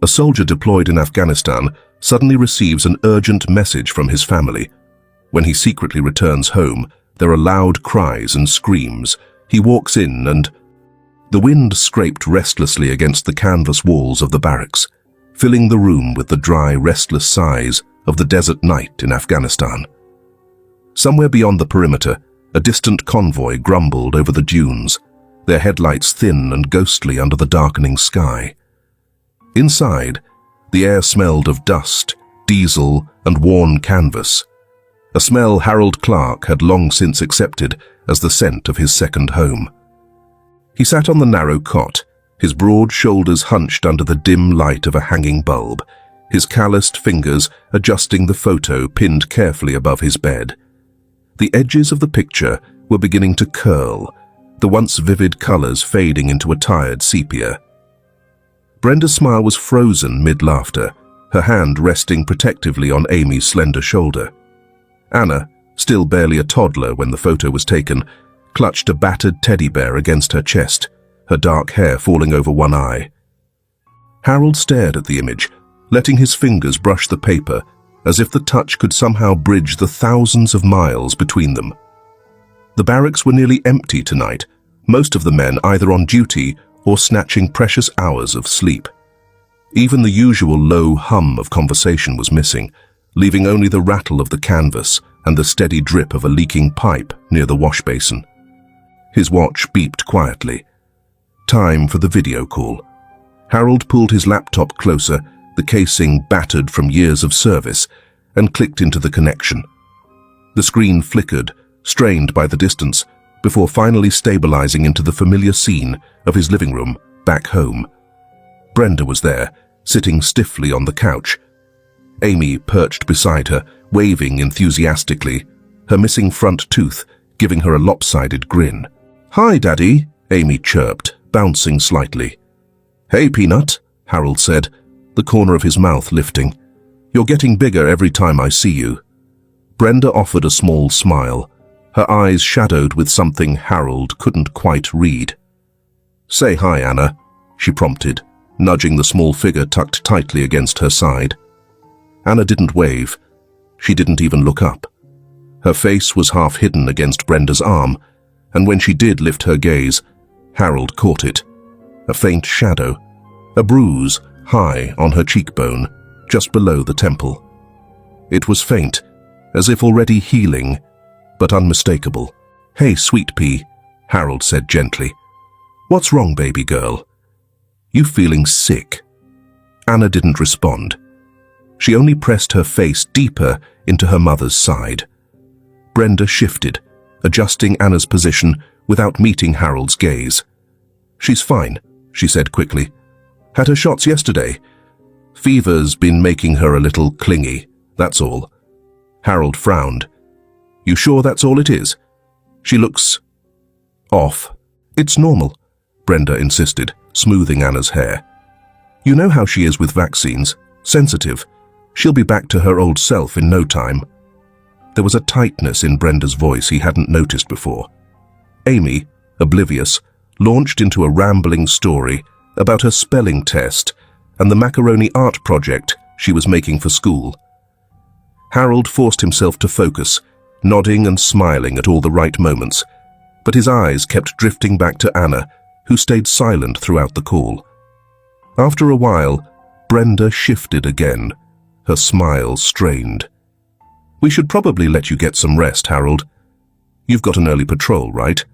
A soldier deployed in Afghanistan suddenly receives an urgent message from his family. When he secretly returns home, there are loud cries and screams. He walks in and... The wind scraped restlessly against the canvas walls of the barracks, filling the room with the dry, restless sighs of the desert night in Afghanistan. Somewhere beyond the perimeter, a distant convoy grumbled over the dunes, their headlights thin and ghostly under the darkening sky. Inside, the air smelled of dust, diesel, and worn canvas, a smell Harold Clark had long since accepted as the scent of his second home. He sat on the narrow cot, his broad shoulders hunched under the dim light of a hanging bulb, his calloused fingers adjusting the photo pinned carefully above his bed. The edges of the picture were beginning to curl, the once vivid colors fading into a tired sepia. Brenda's smile was frozen mid-laughter, her hand resting protectively on Amy's slender shoulder. Anna, still barely a toddler when the photo was taken, clutched a battered teddy bear against her chest, her dark hair falling over one eye. Harold stared at the image, letting his fingers brush the paper as if the touch could somehow bridge the thousands of miles between them. The barracks were nearly empty tonight, most of the men either on duty or snatching precious hours of sleep. Even the usual low hum of conversation was missing, leaving only the rattle of the canvas and the steady drip of a leaking pipe near the wash basin. His watch beeped quietly. Time for the video call. Harold pulled his laptop closer, the casing battered from years of service, and clicked into the connection. The screen flickered, strained by the distance, before finally stabilizing into the familiar scene of his living room back home. Brenda was there, sitting stiffly on the couch. Amy perched beside her, waving enthusiastically, her missing front tooth giving her a lopsided grin. "Hi, Daddy," Amy chirped, bouncing slightly. "Hey, Peanut," Harold said, the corner of his mouth lifting. "You're getting bigger every time I see you." Brenda offered a small smile, her eyes shadowed with something Harold couldn't quite read. "Say hi, Anna," she prompted, nudging the small figure tucked tightly against her side. Anna didn't wave. She didn't even look up. Her face was half hidden against Brenda's arm, and when she did lift her gaze, Harold caught it. A faint shadow, a bruise high on her cheekbone, just below the temple. It was faint, as if already healing, but unmistakable. "Hey, sweet pea," Harold said gently. "What's wrong, baby girl? You feeling sick?" Anna didn't respond. She only pressed her face deeper into her mother's side. Brenda shifted, adjusting Anna's position without meeting Harold's gaze. "She's fine," she said quickly. "Had her shots yesterday. Fever's been making her a little clingy, that's all." Harold frowned. "You sure that's all it is? She looks... off." "It's normal," Brenda insisted, smoothing Anna's hair. "You know how she is with vaccines, sensitive. She'll be back to her old self in no time." There was a tightness in Brenda's voice he hadn't noticed before. Amy, oblivious, launched into a rambling story about her spelling test and the macaroni art project she was making for school. Harold forced himself to focus, nodding and smiling at all the right moments, but his eyes kept drifting back to Anna, who stayed silent throughout the call. After a while, Brenda shifted again, her smile strained. "We should probably let you get some rest, Harold. You've got an early patrol, right?"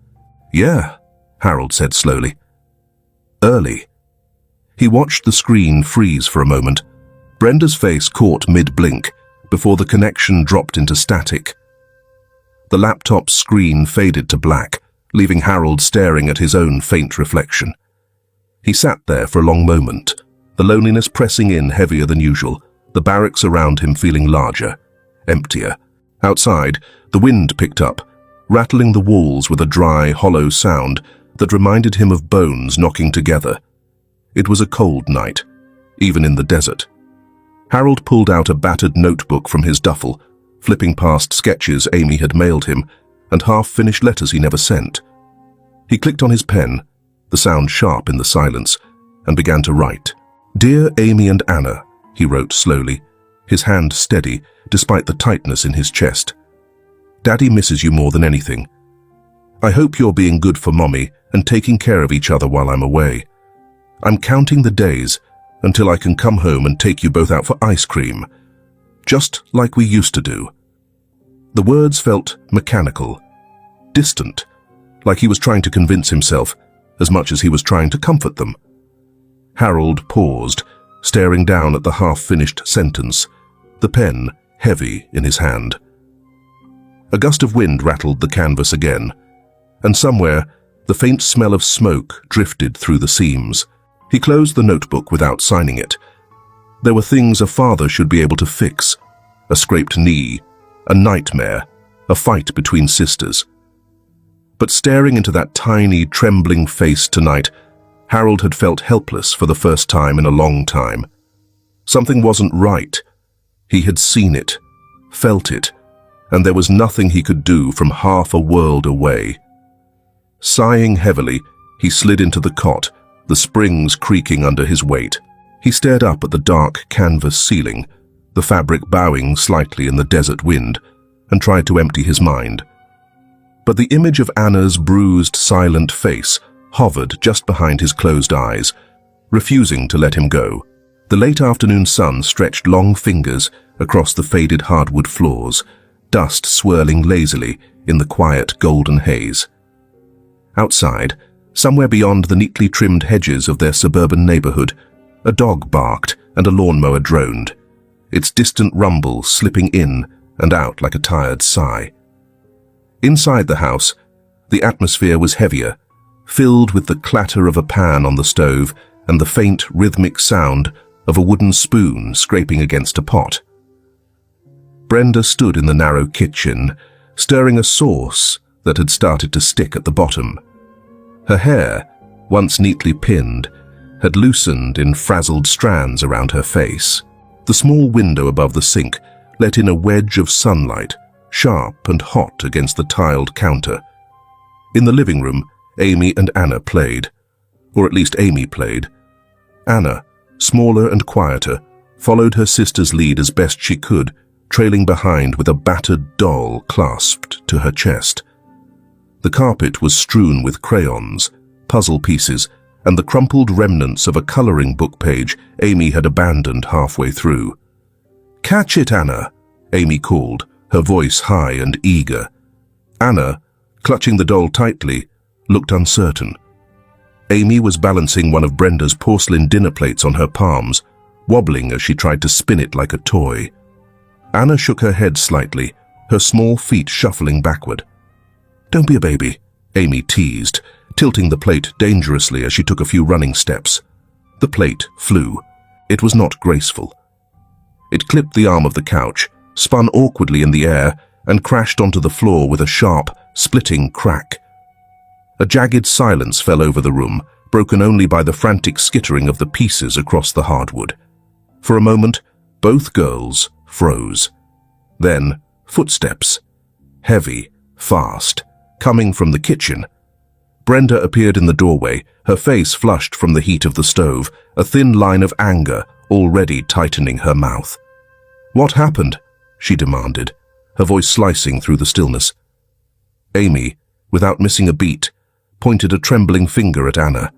"Yeah," Harold said slowly. "Early." He watched the screen freeze for a moment. Brenda's face caught mid-blink before the connection dropped into static. The laptop's screen faded to black, leaving Harold staring at his own faint reflection. He sat there for a long moment, the loneliness pressing in heavier than usual, the barracks around him feeling larger, emptier. Outside, the wind picked up, rattling the walls with a dry, hollow sound that reminded him of bones knocking together. It was a cold night, even in the desert. Harold pulled out a battered notebook from his duffel, flipping past sketches Amy had mailed him and half-finished letters he never sent. He clicked on his pen, the sound sharp in the silence, and began to write. "Dear Amy and Anna," he wrote slowly, his hand steady despite the tightness in his chest. "Daddy misses you more than anything. I hope you're being good for Mommy and taking care of each other while I'm away. I'm counting the days until I can come home and take you both out for ice cream, just like we used to do." The words felt mechanical, distant, like he was trying to convince himself as much as he was trying to comfort them. Harold paused, staring down at the half-finished sentence, the pen heavy in his hand. A gust of wind rattled the canvas again, and somewhere the faint smell of smoke drifted through the seams. He closed the notebook without signing it. There were things a father should be able to fix: a scraped knee, a nightmare, a fight between sisters. But staring into that tiny, trembling face tonight, Harold had felt helpless for the first time in a long time. Something wasn't right. He had seen it, felt it, and there was nothing he could do from half a world away. Sighing heavily, he slid into the cot, the springs creaking under his weight. He stared up at the dark canvas ceiling, the fabric bowing slightly in the desert wind, and tried to empty his mind. But the image of Anna's bruised, silent face hovered just behind his closed eyes, refusing to let him go. The late afternoon sun stretched long fingers across the faded hardwood floors, dust swirling lazily in the quiet golden haze. Outside, somewhere beyond the neatly trimmed hedges of their suburban neighborhood, a dog barked and a lawnmower droned, its distant rumble slipping in and out like a tired sigh. Inside the house, the atmosphere was heavier, filled with the clatter of a pan on the stove and the faint, rhythmic sound of a wooden spoon scraping against a pot. Brenda stood in the narrow kitchen, stirring a sauce that had started to stick at the bottom. Her hair, once neatly pinned, had loosened in frazzled strands around her face. The small window above the sink let in a wedge of sunlight, sharp and hot against the tiled counter. In the living room, Amy and Anna played, or at least Amy played. Anna, smaller and quieter, followed her sister's lead as best she could, trailing behind with a battered doll clasped to her chest. The carpet was strewn with crayons, puzzle pieces, and the crumpled remnants of a coloring book page Amy had abandoned halfway through. "Catch it, Anna," Amy called, her voice high and eager. Anna, clutching the doll tightly, looked uncertain. Amy was balancing one of Brenda's porcelain dinner plates on her palms, wobbling as she tried to spin it like a toy. Anna shook her head slightly, her small feet shuffling backward. "Don't be a baby," Amy teased, tilting the plate dangerously as she took a few running steps. The plate flew. It was not graceful. It clipped the arm of the couch, spun awkwardly in the air, and crashed onto the floor with a sharp, splitting crack. A jagged silence fell over the room, broken only by the frantic skittering of the pieces across the hardwood. For a moment, both girls froze. Then, footsteps. Heavy, fast, coming from the kitchen. Brenda appeared in the doorway, her face flushed from the heat of the stove, a thin line of anger already tightening her mouth. "What happened?" she demanded, her voice slicing through the stillness. Amy, without missing a beat, pointed a trembling finger at Anna.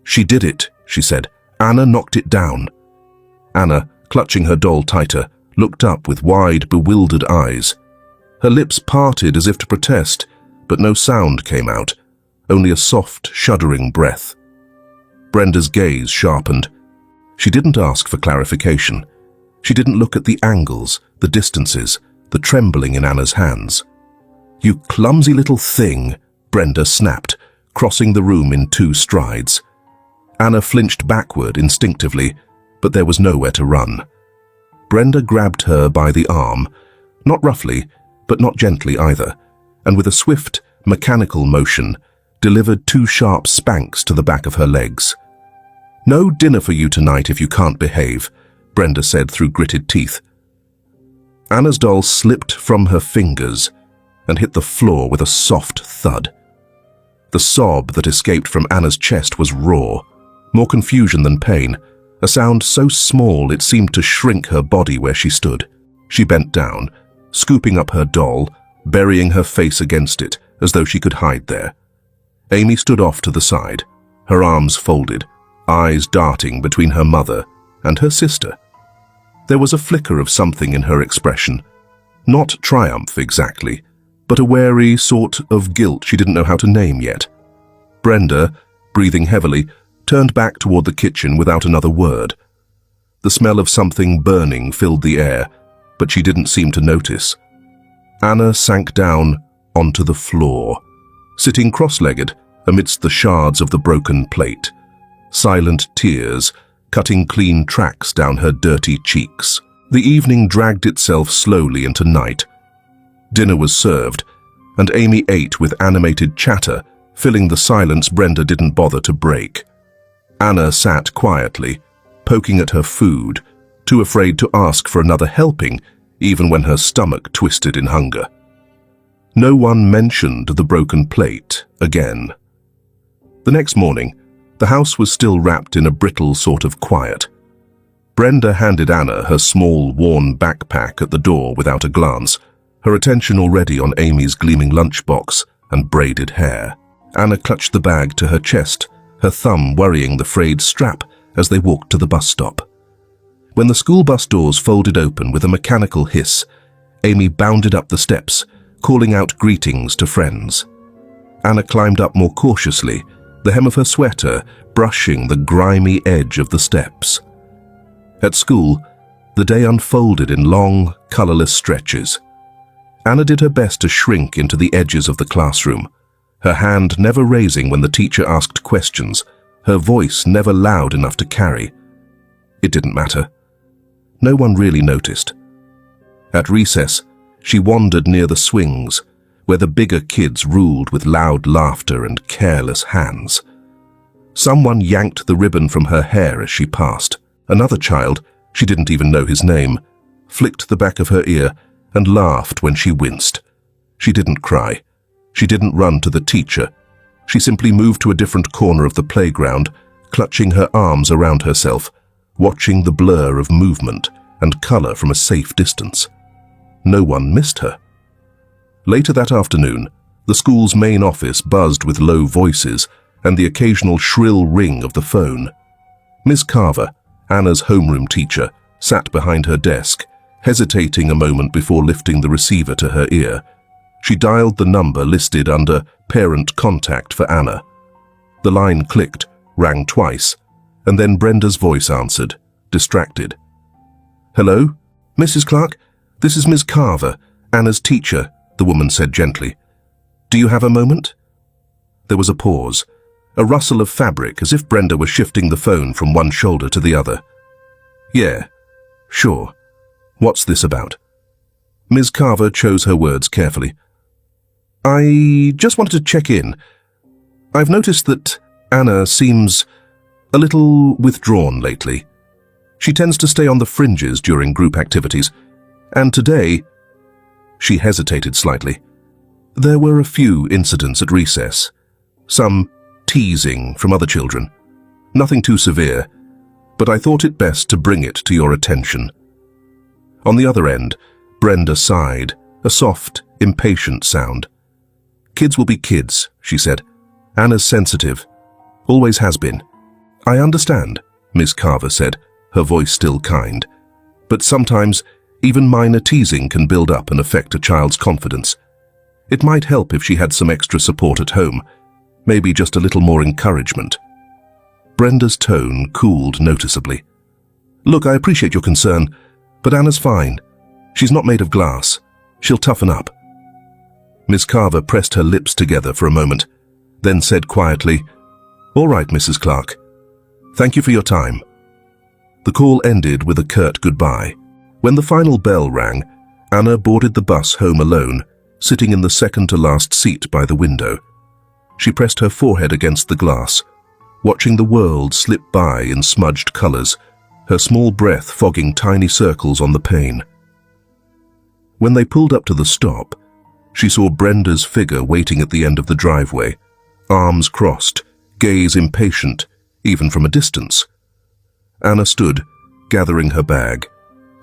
"She did it," she said. "Anna knocked it down." Anna, clutching her doll tighter, looked up with wide, bewildered eyes. Her lips parted as if to protest, but no sound came out, only a soft, shuddering breath. Brenda's gaze sharpened. She didn't ask for clarification. She didn't look at the angles, the distances, the trembling in Anna's hands. "You clumsy little thing," Brenda snapped, crossing the room in 2 strides. Anna flinched backward instinctively, but there was nowhere to run. Brenda grabbed her by the arm, not roughly, but not gently either, and with a swift, mechanical motion, delivered 2 sharp spanks to the back of her legs. "No dinner for you tonight if you can't behave," Brenda said through gritted teeth. Anna's doll slipped from her fingers and hit the floor with a soft thud. The sob that escaped from Anna's chest was raw, more confusion than pain, a sound so small it seemed to shrink her body where she stood. She bent down, scooping up her doll, burying her face against it, as though she could hide there. Amy stood off to the side, her arms folded, eyes darting between her mother and her sister. There was a flicker of something in her expression. Not triumph exactly, but a wary sort of guilt she didn't know how to name yet. Brenda, breathing heavily, turned back toward the kitchen without another word. The smell of something burning filled the air, but she didn't seem to notice. Anna sank down onto the floor, sitting cross-legged amidst the shards of the broken plate, silent tears cutting clean tracks down her dirty cheeks. The evening dragged itself slowly into night. Dinner was served, and Amy ate with animated chatter, filling the silence Brenda didn't bother to break. Anna sat quietly, poking at her food, too afraid to ask for another helping, even when her stomach twisted in hunger. No one mentioned the broken plate again. The next morning, the house was still wrapped in a brittle sort of quiet. Brenda handed Anna her small, worn backpack at the door without a glance, her attention already on Amy's gleaming lunchbox and braided hair. Anna clutched the bag to her chest, her thumb worrying the frayed strap as they walked to the bus stop. When the school bus doors folded open with a mechanical hiss, Amy bounded up the steps, calling out greetings to friends. Anna climbed up more cautiously, the hem of her sweater brushing the grimy edge of the steps. At school, the day unfolded in long, colorless stretches. Anna did her best to shrink into the edges of the classroom, her hand never raising when the teacher asked questions, her voice never loud enough to carry. It didn't matter. No one really noticed. At recess, she wandered near the swings, where the bigger kids ruled with loud laughter and careless hands. Someone yanked the ribbon from her hair as she passed. Another child, she didn't even know his name, flicked the back of her ear and laughed when she winced. She didn't cry. She didn't run to the teacher. She simply moved to a different corner of the playground, clutching her arms around herself, watching the blur of movement and color from a safe distance. No one missed her. Later that afternoon, the school's main office buzzed with low voices and the occasional shrill ring of the phone. Miss Carver, Anna's homeroom teacher, sat behind her desk, hesitating a moment before lifting the receiver to her ear. She dialed the number listed under Parent Contact for Anna. The line clicked, rang twice, and then Brenda's voice answered, distracted. "Hello? Mrs. Clark? This is Miss Carver, Anna's teacher," the woman said gently. "Do you have a moment?" There was a pause, a rustle of fabric as if Brenda were shifting the phone from one shoulder to the other. "Yeah, sure. What's this about?" Ms. Carver chose her words carefully. "I just wanted to check in. I've noticed that Anna seems a little withdrawn lately. She tends to stay on the fringes during group activities, and today—" She hesitated slightly. "There were a few incidents at recess, some teasing from other children. Nothing too severe, but I thought it best to bring it to your attention." On the other end, Brenda sighed, a soft, impatient sound. "Kids will be kids," she said. "Anna's sensitive. Always has been." "I understand," Miss Carver said, her voice still kind. "But sometimes, even minor teasing can build up and affect a child's confidence. It might help if she had some extra support at home, maybe just a little more encouragement." Brenda's tone cooled noticeably. "Look, I appreciate your concern, but Anna's fine. She's not made of glass. She'll toughen up." Miss Carver pressed her lips together for a moment, then said quietly, "All right, Mrs. Clark. Thank you for your time." The call ended with a curt goodbye. When the final bell rang, Anna boarded the bus home alone, sitting in the second-to-last seat by the window. She pressed her forehead against the glass, watching the world slip by in smudged colors, her small breath fogging tiny circles on the pane. When they pulled up to the stop, she saw Brenda's figure waiting at the end of the driveway, arms crossed, gaze impatient, even from a distance. Anna stood, gathering her bag,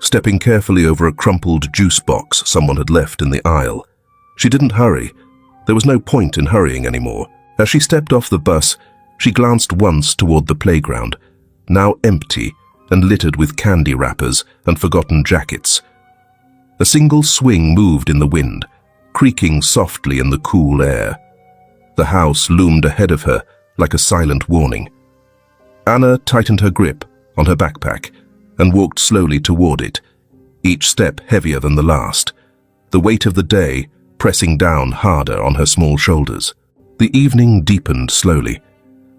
stepping carefully over a crumpled juice box someone had left in the aisle. She didn't hurry. There was no point in hurrying anymore. As she stepped off the bus, she glanced once toward the playground, now empty and littered with candy wrappers and forgotten jackets. A single swing moved in the wind, creaking softly in the cool air. The house loomed ahead of her like a silent warning. Anna tightened her grip on her backpack and walked slowly toward it, each step heavier than the last, the weight of the day pressing down harder on her small shoulders. The evening deepened slowly,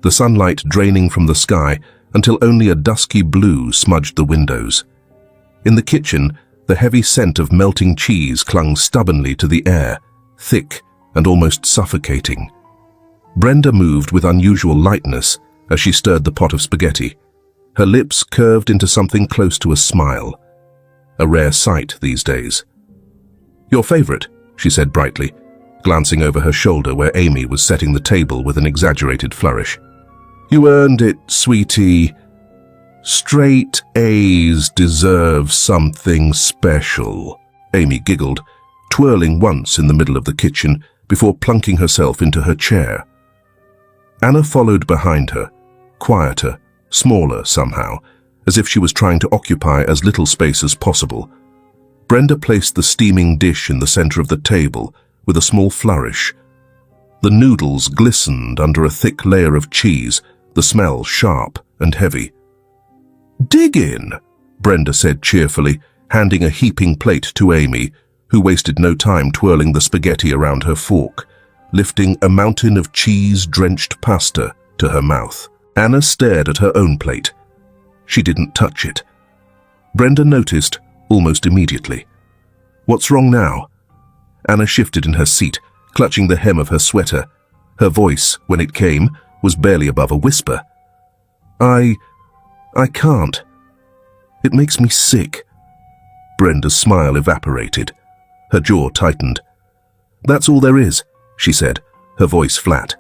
the sunlight draining from the sky until only a dusky blue smudged the windows. In the kitchen, the heavy scent of melting cheese clung stubbornly to the air, thick and almost suffocating. Brenda moved with unusual lightness as she stirred the pot of spaghetti. Her lips curved into something close to a smile, a rare sight these days. "Your favorite," she said brightly, glancing over her shoulder where Amy was setting the table with an exaggerated flourish. "You earned it, sweetie. Straight A's deserve something special." Amy giggled, twirling once in the middle of the kitchen before plunking herself into her chair. Anna followed behind her, quieter, smaller somehow, as if she was trying to occupy as little space as possible. Brenda placed the steaming dish in the center of the table with a small flourish. The noodles glistened under a thick layer of cheese, the smell sharp and heavy. "Dig in," Brenda said cheerfully, handing a heaping plate to Amy, who wasted no time twirling the spaghetti around her fork, lifting a mountain of cheese-drenched pasta to her mouth. Anna stared at her own plate. She didn't touch it. Brenda noticed almost immediately. "What's wrong now?" Anna shifted in her seat, clutching the hem of her sweater. Her voice, when it came, was barely above a whisper. I can't. It makes me sick." Brenda's smile evaporated. Her jaw tightened. "That's all there is," she said, her voice flat.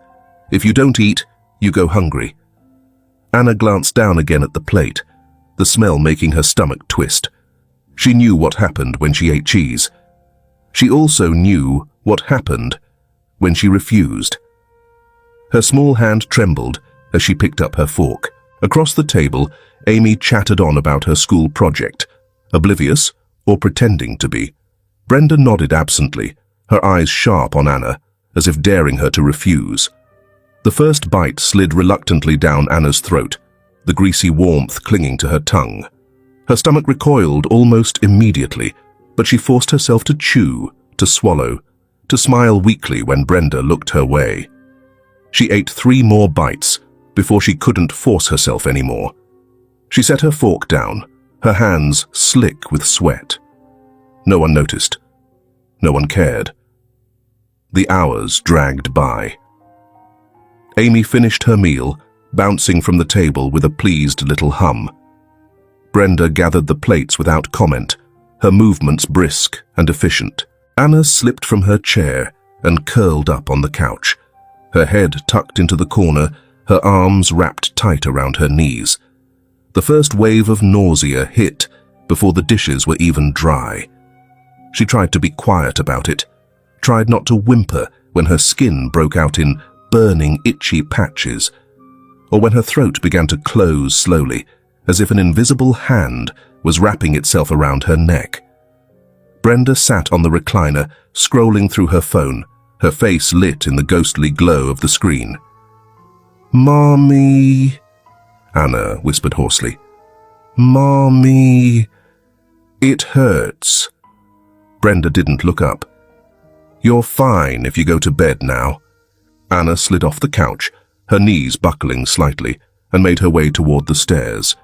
"If you don't eat, you go hungry." Anna glanced down again at the plate, the smell making her stomach twist. She knew what happened when she ate cheese. She also knew what happened when she refused. Her small hand trembled as she picked up her fork. Across the table, Amy chattered on about her school project, oblivious or pretending to be. Brenda nodded absently, her eyes sharp on Anna, as if daring her to refuse. The first bite slid reluctantly down Anna's throat, the greasy warmth clinging to her tongue. Her stomach recoiled almost immediately, but she forced herself to chew, to swallow, to smile weakly when Brenda looked her way. She ate 3 more bites before she couldn't force herself anymore. She set her fork down, her hands slick with sweat. No one noticed. No one cared. The hours dragged by. Amy finished her meal, bouncing from the table with a pleased little hum. Brenda gathered the plates without comment, her movements brisk and efficient. Anna slipped from her chair and curled up on the couch, her head tucked into the corner, her arms wrapped tight around her knees. The first wave of nausea hit before the dishes were even dry. She tried to be quiet about it, tried not to whimper when her skin broke out in burning, itchy patches, or when her throat began to close slowly, as if an invisible hand was wrapping itself around her neck. Brenda sat on the recliner, scrolling through her phone, her face lit in the ghostly glow of the screen. "Mommy," Anna whispered hoarsely. "Mommy, it hurts." Brenda didn't look up. "You're fine if you go to bed now." Anna slid off the couch, her knees buckling slightly, and made her way toward the stairs.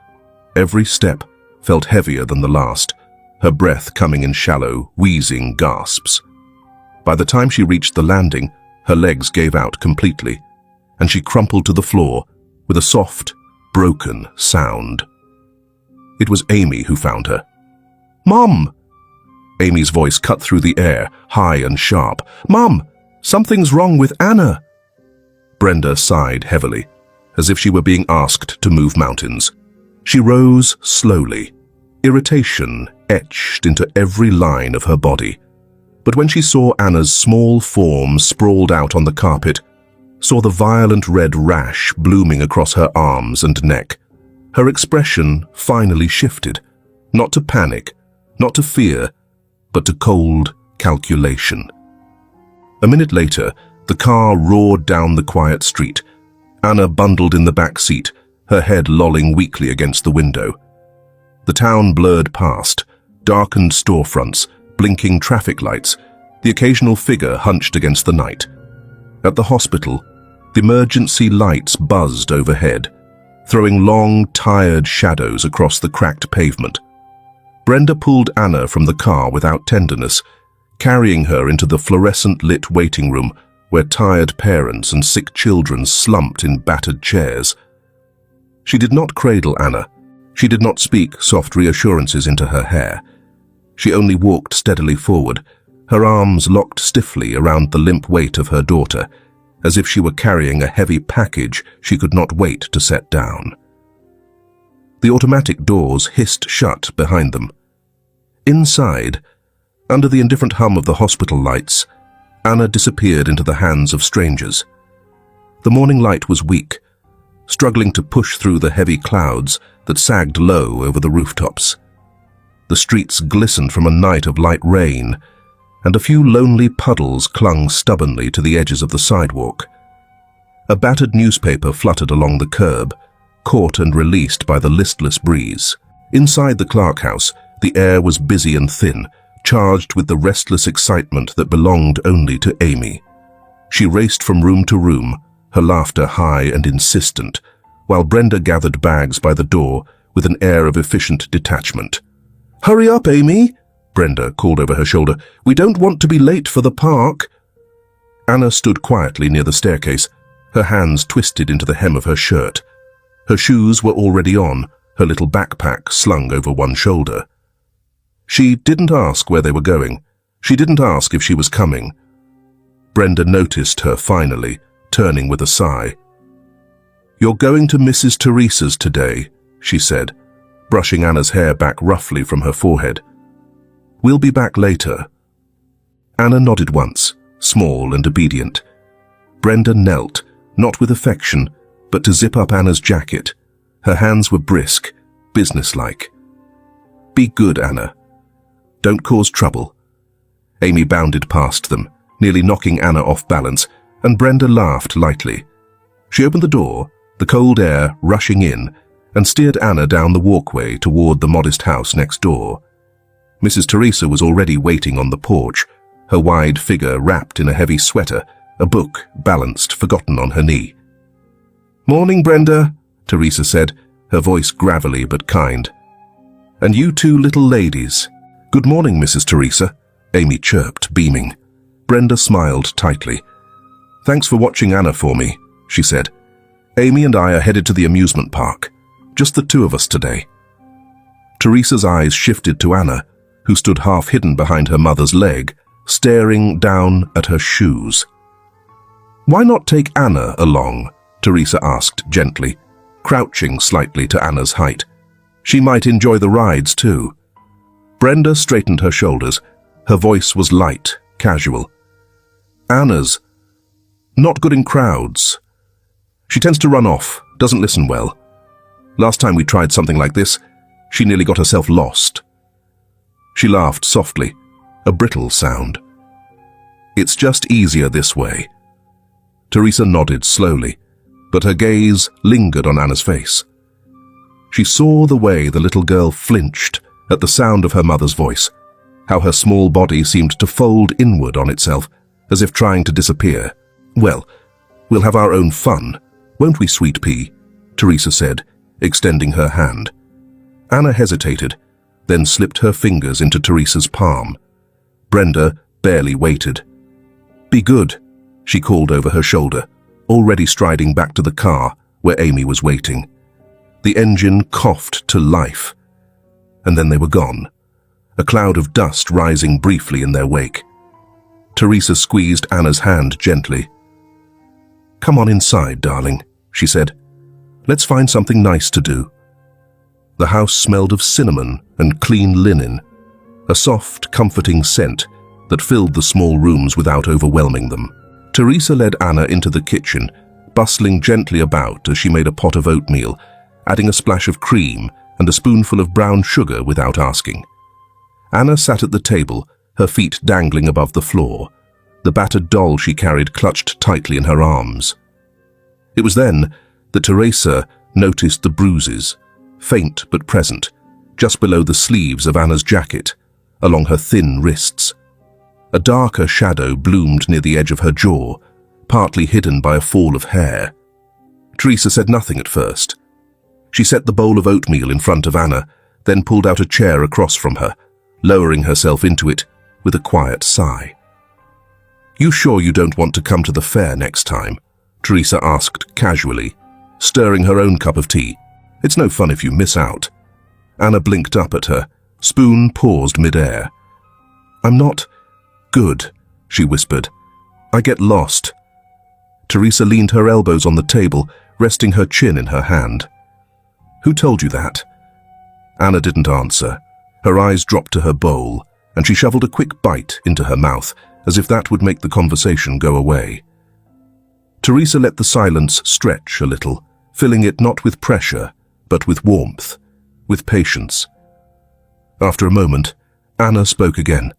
Every step felt heavier than the last, her breath coming in shallow, wheezing gasps. By the time she reached the landing, her legs gave out completely, and she crumpled to the floor with a soft, broken sound. It was Amy who found her. "Mom!" Amy's voice cut through the air, high and sharp. "Mom, something's wrong with Anna." Brenda sighed heavily, as if she were being asked to move mountains. She rose slowly, irritation etched into every line of her body. But when she saw Anna's small form sprawled out on the carpet, saw the violent red rash blooming across her arms and neck, her expression finally shifted, not to panic, not to fear, but to cold calculation. A minute later, the car roared down the quiet street, Anna bundled in the back seat, her head lolling weakly against the window. The town blurred past, darkened storefronts, blinking traffic lights, the occasional figure hunched against the night. At the hospital, the emergency lights buzzed overhead, throwing long, tired shadows across the cracked pavement. Brenda pulled Anna from the car without tenderness, carrying her into the fluorescent-lit waiting room where tired parents and sick children slumped in battered chairs. She did not cradle Anna. She did not speak soft reassurances into her hair. She only walked steadily forward, her arms locked stiffly around the limp weight of her daughter, as if she were carrying a heavy package she could not wait to set down. The automatic doors hissed shut behind them. Inside, under the indifferent hum of the hospital lights, Anna disappeared into the hands of strangers. The morning light was weak, struggling to push through the heavy clouds that sagged low over the rooftops. The streets glistened from a night of light rain, and a few lonely puddles clung stubbornly to the edges of the sidewalk. A battered newspaper fluttered along the curb, caught and released by the listless breeze. Inside the Clark house, the air was busy and thin, charged with the restless excitement that belonged only to Amy. She raced from room to room, her laughter high and insistent, while Brenda gathered bags by the door with an air of efficient detachment. "Hurry up, Amy," Brenda called over her shoulder. "We don't want to be late for the park." Anna stood quietly near the staircase, her hands twisted into the hem of her shirt. Her shoes were already on, her little backpack slung over one shoulder. She didn't ask where they were going. She didn't ask if she was coming. Brenda noticed her finally, turning with a sigh. "You're going to Mrs. Teresa's today," she said, brushing Anna's hair back roughly from her forehead. "We'll be back later." Anna nodded once, small and obedient. Brenda knelt, not with affection, but to zip up Anna's jacket. Her hands were brisk, businesslike. "Be good, Anna. Don't cause trouble." Amy bounded past them, nearly knocking Anna off balance, and Brenda laughed lightly. She opened the door, the cold air rushing in, and steered Anna down the walkway toward the modest house next door. Mrs. Teresa was already waiting on the porch, her wide figure wrapped in a heavy sweater, a book balanced, forgotten on her knee. "Morning, Brenda," Teresa said, her voice gravelly but kind. "And you two little ladies." "Good morning, Mrs. Teresa," Amy chirped, beaming. Brenda smiled tightly. "Thanks for watching Anna for me," she said. "Amy and I are headed to the amusement park. Just the two of us today." Teresa's eyes shifted to Anna, who stood half hidden behind her mother's leg, staring down at her shoes. "Why not take Anna along?" Teresa asked gently, crouching slightly to Anna's height. "She might enjoy the rides too." Brenda straightened her shoulders. Her voice was light, casual. "Anna's not good in crowds. She tends to run off, doesn't listen well. Last time we tried something like this, she nearly got herself lost." She laughed softly, a brittle sound. "It's just easier this way." Teresa nodded slowly, but her gaze lingered on Anna's face. She saw the way the little girl flinched at the sound of her mother's voice, how her small body seemed to fold inward on itself, as if trying to disappear. "Well, we'll have our own fun, won't we, sweet pea?" Teresa said, extending her hand. Anna hesitated, then slipped her fingers into Teresa's palm. Brenda barely waited. "Be good," she called over her shoulder, already striding back to the car where Amy was waiting. The engine coughed to life, and then they were gone, a cloud of dust rising briefly in their wake. Teresa squeezed Anna's hand gently. "Come on inside, darling," she said. "Let's find something nice to do." The house smelled of cinnamon and clean linen, a soft, comforting scent that filled the small rooms without overwhelming them. Teresa led Anna into the kitchen, bustling gently about as she made a pot of oatmeal, adding a splash of cream and a spoonful of brown sugar without asking. Anna sat at the table, her feet dangling above the floor, the battered doll she carried clutched tightly in her arms. It was then that Teresa noticed the bruises, faint but present, just below the sleeves of Anna's jacket, along her thin wrists. A darker shadow bloomed near the edge of her jaw, partly hidden by a fall of hair. Teresa said nothing at first. She set the bowl of oatmeal in front of Anna, then pulled out a chair across from her, lowering herself into it with a quiet sigh. "You sure you don't want to come to the fair next time?" Teresa asked casually, stirring her own cup of tea. "It's no fun if you miss out." Anna blinked up at her, spoon paused mid-air. "I'm not good," she whispered. "I get lost." Teresa leaned her elbows on the table, resting her chin in her hand. "Who told you that?" Anna didn't answer. Her eyes dropped to her bowl, and she shoveled a quick bite into her mouth, as if that would make the conversation go away. Teresa let the silence stretch a little, filling it not with pressure, but with warmth, with patience. After a moment, Anna spoke again,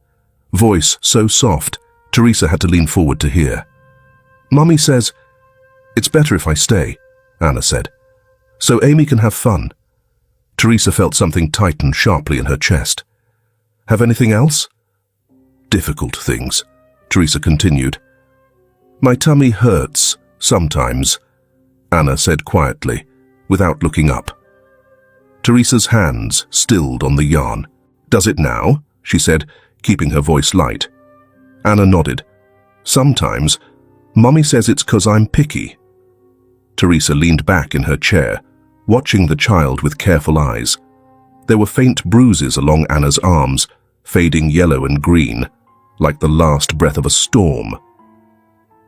voice so soft, Teresa had to lean forward to hear. "Mummy says, it's better if I stay," Anna said, "so Amy can have fun." Teresa felt something tighten sharply in her chest. "Have anything else?" "Difficult things," Teresa continued. "My tummy hurts, sometimes," Anna said quietly, without looking up. Teresa's hands stilled on the yarn. "Does it now?" she said, keeping her voice light. Anna nodded. "Sometimes. Mummy says it's 'cause I'm picky." Teresa leaned back in her chair, watching the child with careful eyes. There were faint bruises along Anna's arms, fading yellow and green, like the last breath of a storm.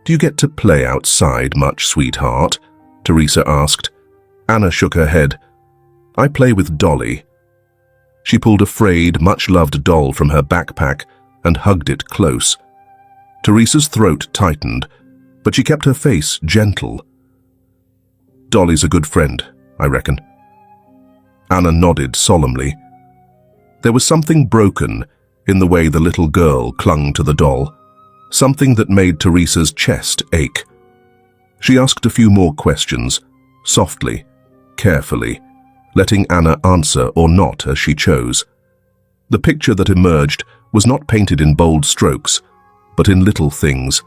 "Do you get to play outside much, sweetheart?" Teresa asked. Anna shook her head. "I play with Dolly." She pulled a frayed, much-loved doll from her backpack and hugged it close. Teresa's throat tightened, but she kept her face gentle. "Dolly's a good friend, I reckon." Anna nodded solemnly. There was something broken in the way the little girl clung to the doll, something that made Teresa's chest ache. She asked a few more questions, softly, carefully, letting Anna answer or not as she chose. The picture that emerged was not painted in bold strokes, but in little things.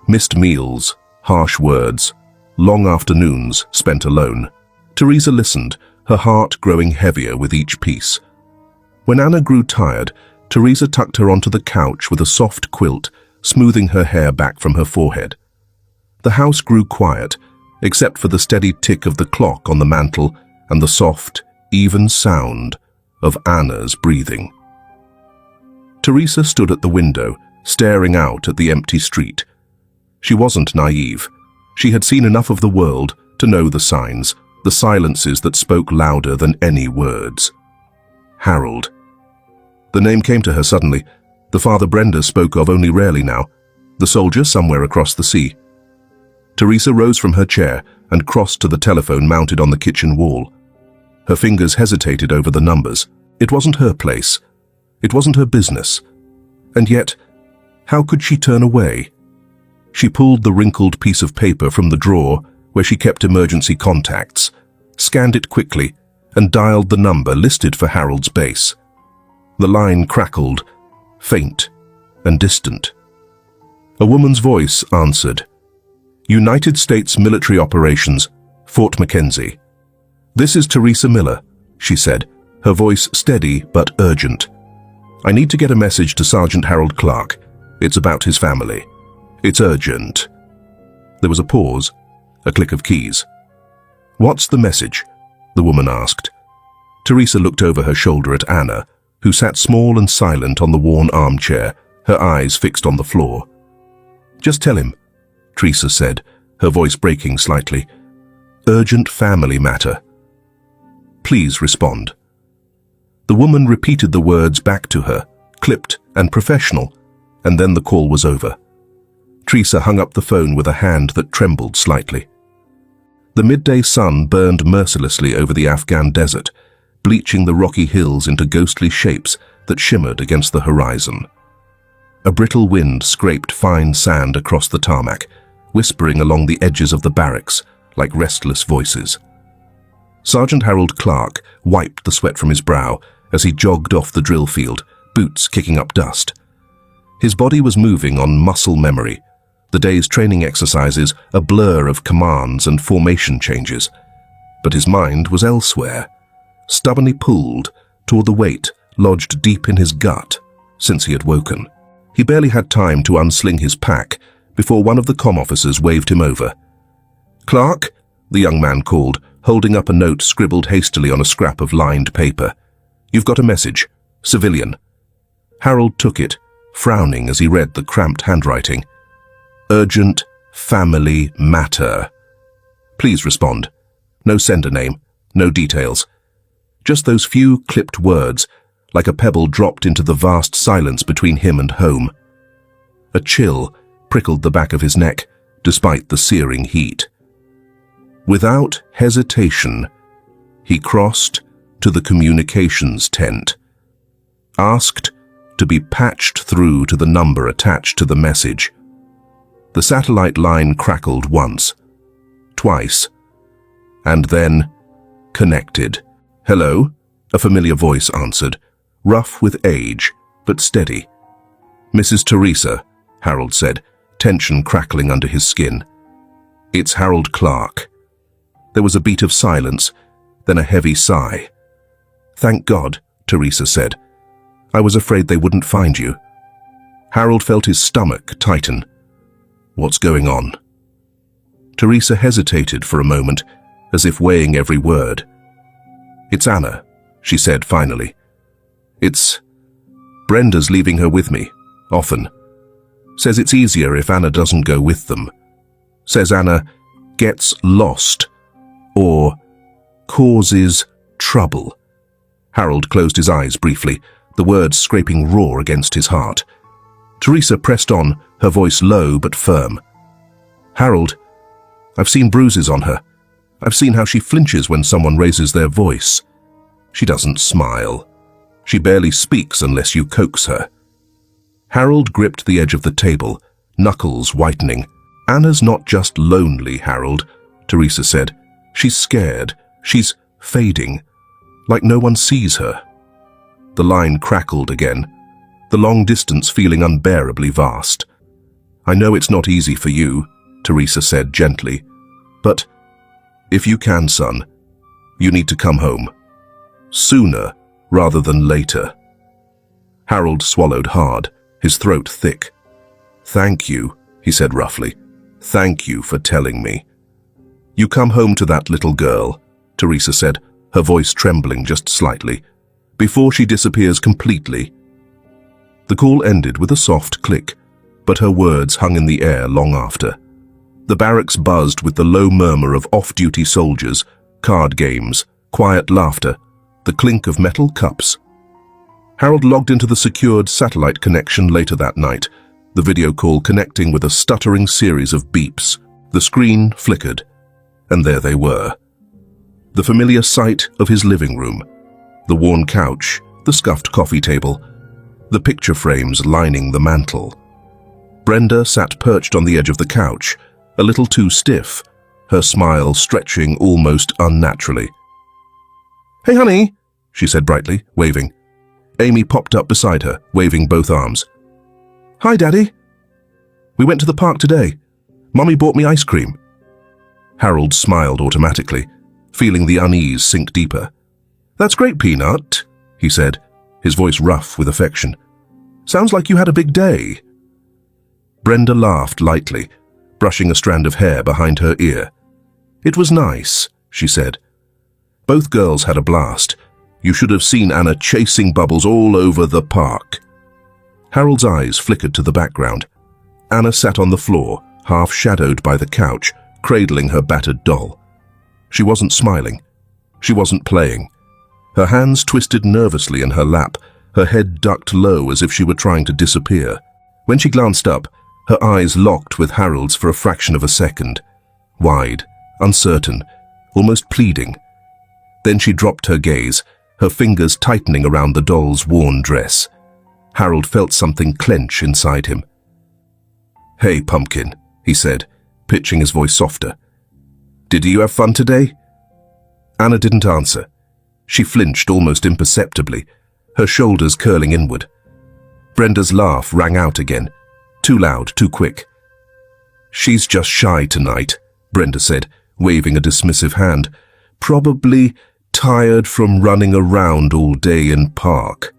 Missed meals, harsh words, long afternoons spent alone. Teresa listened, her heart growing heavier with each piece. When Anna grew tired, Teresa tucked her onto the couch with a soft quilt, smoothing her hair back from her forehead. The house grew quiet, except for the steady tick of the clock on the mantel and the soft, even sound of Anna's breathing. Teresa stood at the window, staring out at the empty street. She wasn't naive. She had seen enough of the world to know the signs, the silences that spoke louder than any words. Harold. The name came to her suddenly, the father Brenda spoke of only rarely now, the soldier somewhere across the sea. Teresa rose from her chair and crossed to the telephone mounted on the kitchen wall. Her fingers hesitated over the numbers. It wasn't her place. It wasn't her business. And yet, how could she turn away? She pulled the wrinkled piece of paper from the drawer where she kept emergency contacts, scanned it quickly, and dialed the number listed for Harold's base. The line crackled, faint and distant. A woman's voice answered. "United States Military Operations, Fort McKenzie." "This is Teresa Miller," she said, her voice steady but urgent. "I need to get a message to Sergeant Harold Clark. It's about his family. It's urgent." There was a pause, a click of keys. "What's the message?" the woman asked. Teresa looked over her shoulder at Anna, who sat small and silent on the worn armchair, her eyes fixed on the floor. "Just tell him," Teresa said, her voice breaking slightly. "Urgent family matter." Please respond. The woman repeated the words back to her, clipped and professional, and then the call was over. Teresa hung up the phone with a hand that trembled slightly. The midday sun burned mercilessly over the Afghan desert, bleaching the rocky hills into ghostly shapes that shimmered against the horizon. A brittle wind scraped fine sand across the tarmac, whispering along the edges of the barracks like restless voices. Sergeant Harold Clark wiped the sweat from his brow as he jogged off the drill field, boots kicking up dust. His body was moving on muscle memory, the day's training exercises a blur of commands and formation changes. But his mind was elsewhere, stubbornly pulled toward the weight lodged deep in his gut since he had woken. He barely had time to unsling his pack before one of the comm officers waved him over. "Clark," the young man called, holding up a note scribbled hastily on a scrap of lined paper. "You've got a message. Civilian." Harold took it, frowning as he read the cramped handwriting. "Urgent family matter. Please respond." No sender name, no details. Just those few clipped words, like a pebble dropped into the vast silence between him and home. A chill prickled the back of his neck, despite the searing heat. Without hesitation, he crossed to the communications tent, asked to be patched through to the number attached to the message. The satellite line crackled once, twice, and then connected. "Hello?" a familiar voice answered, rough with age, but steady. "Mrs. Teresa," Harold said, tension crackling under his skin. "It's Harold Clark." There was a beat of silence, then a heavy sigh. "Thank God," Teresa said. "I was afraid they wouldn't find you." Harold felt his stomach tighten. "What's going on?" Teresa hesitated for a moment, as if weighing every word. "It's Anna," she said finally. "It's... Brenda's leaving her with me, often. Says it's easier if Anna doesn't go with them. Says Anna gets lost or causes trouble." Harold closed his eyes briefly, the words scraping raw against his heart. Teresa pressed on, her voice low but firm. "Harold, I've seen bruises on her. I've seen how she flinches when someone raises their voice. She doesn't smile. She barely speaks unless you coax her." Harold gripped the edge of the table, knuckles whitening. "Anna's not just lonely, Harold," Teresa said. "She's scared. She's fading, like no one sees her." The line crackled again, the long distance feeling unbearably vast. "I know it's not easy for you," Teresa said gently, "but if you can, son, you need to come home. Sooner rather than later." Harold swallowed hard, his throat thick. "Thank you," he said roughly. "Thank you for telling me." "You come home to that little girl," Teresa said, her voice trembling just slightly, "before she disappears completely." The call ended with a soft click, but her words hung in the air long after. The barracks buzzed with the low murmur of off-duty soldiers, card games, quiet laughter, the clink of metal cups. Harold logged into the secured satellite connection later that night, the video call connecting with a stuttering series of beeps. The screen flickered, and there they were. The familiar sight of his living room, the worn couch, the scuffed coffee table, the picture frames lining the mantel. Brenda sat perched on the edge of the couch, a little too stiff, her smile stretching almost unnaturally. "Hey, honey," she said brightly, waving. Amy popped up beside her, waving both arms. "Hi, Daddy. We went to the park today. Mommy bought me ice cream." Harold smiled automatically, feeling the unease sink deeper. "That's great, Peanut," he said, his voice rough with affection. "Sounds like you had a big day." Brenda laughed lightly, brushing a strand of hair behind her ear. "It was nice," she said. Both girls had a blast. You should have seen Anna chasing Bubbles all over the park. Harold's eyes flickered to the background. Anna sat on the floor, half shadowed by the couch, cradling her battered doll. She wasn't smiling. She wasn't playing. Her hands twisted nervously in her lap, her head ducked low as if she were trying to disappear. When she glanced up, her eyes locked with Harold's for a fraction of a second. Wide, uncertain, almost pleading. Then she dropped her gaze, her fingers tightening around the doll's worn dress. Harold felt something clench inside him. "Hey, Pumpkin," he said, pitching his voice softer. "Did you have fun today?" Anna didn't answer. She flinched almost imperceptibly, her shoulders curling inward. Brenda's laugh rang out again, too loud, too quick. "She's just shy tonight," Brenda said, waving a dismissive hand. "Probably tired from running around all day in park."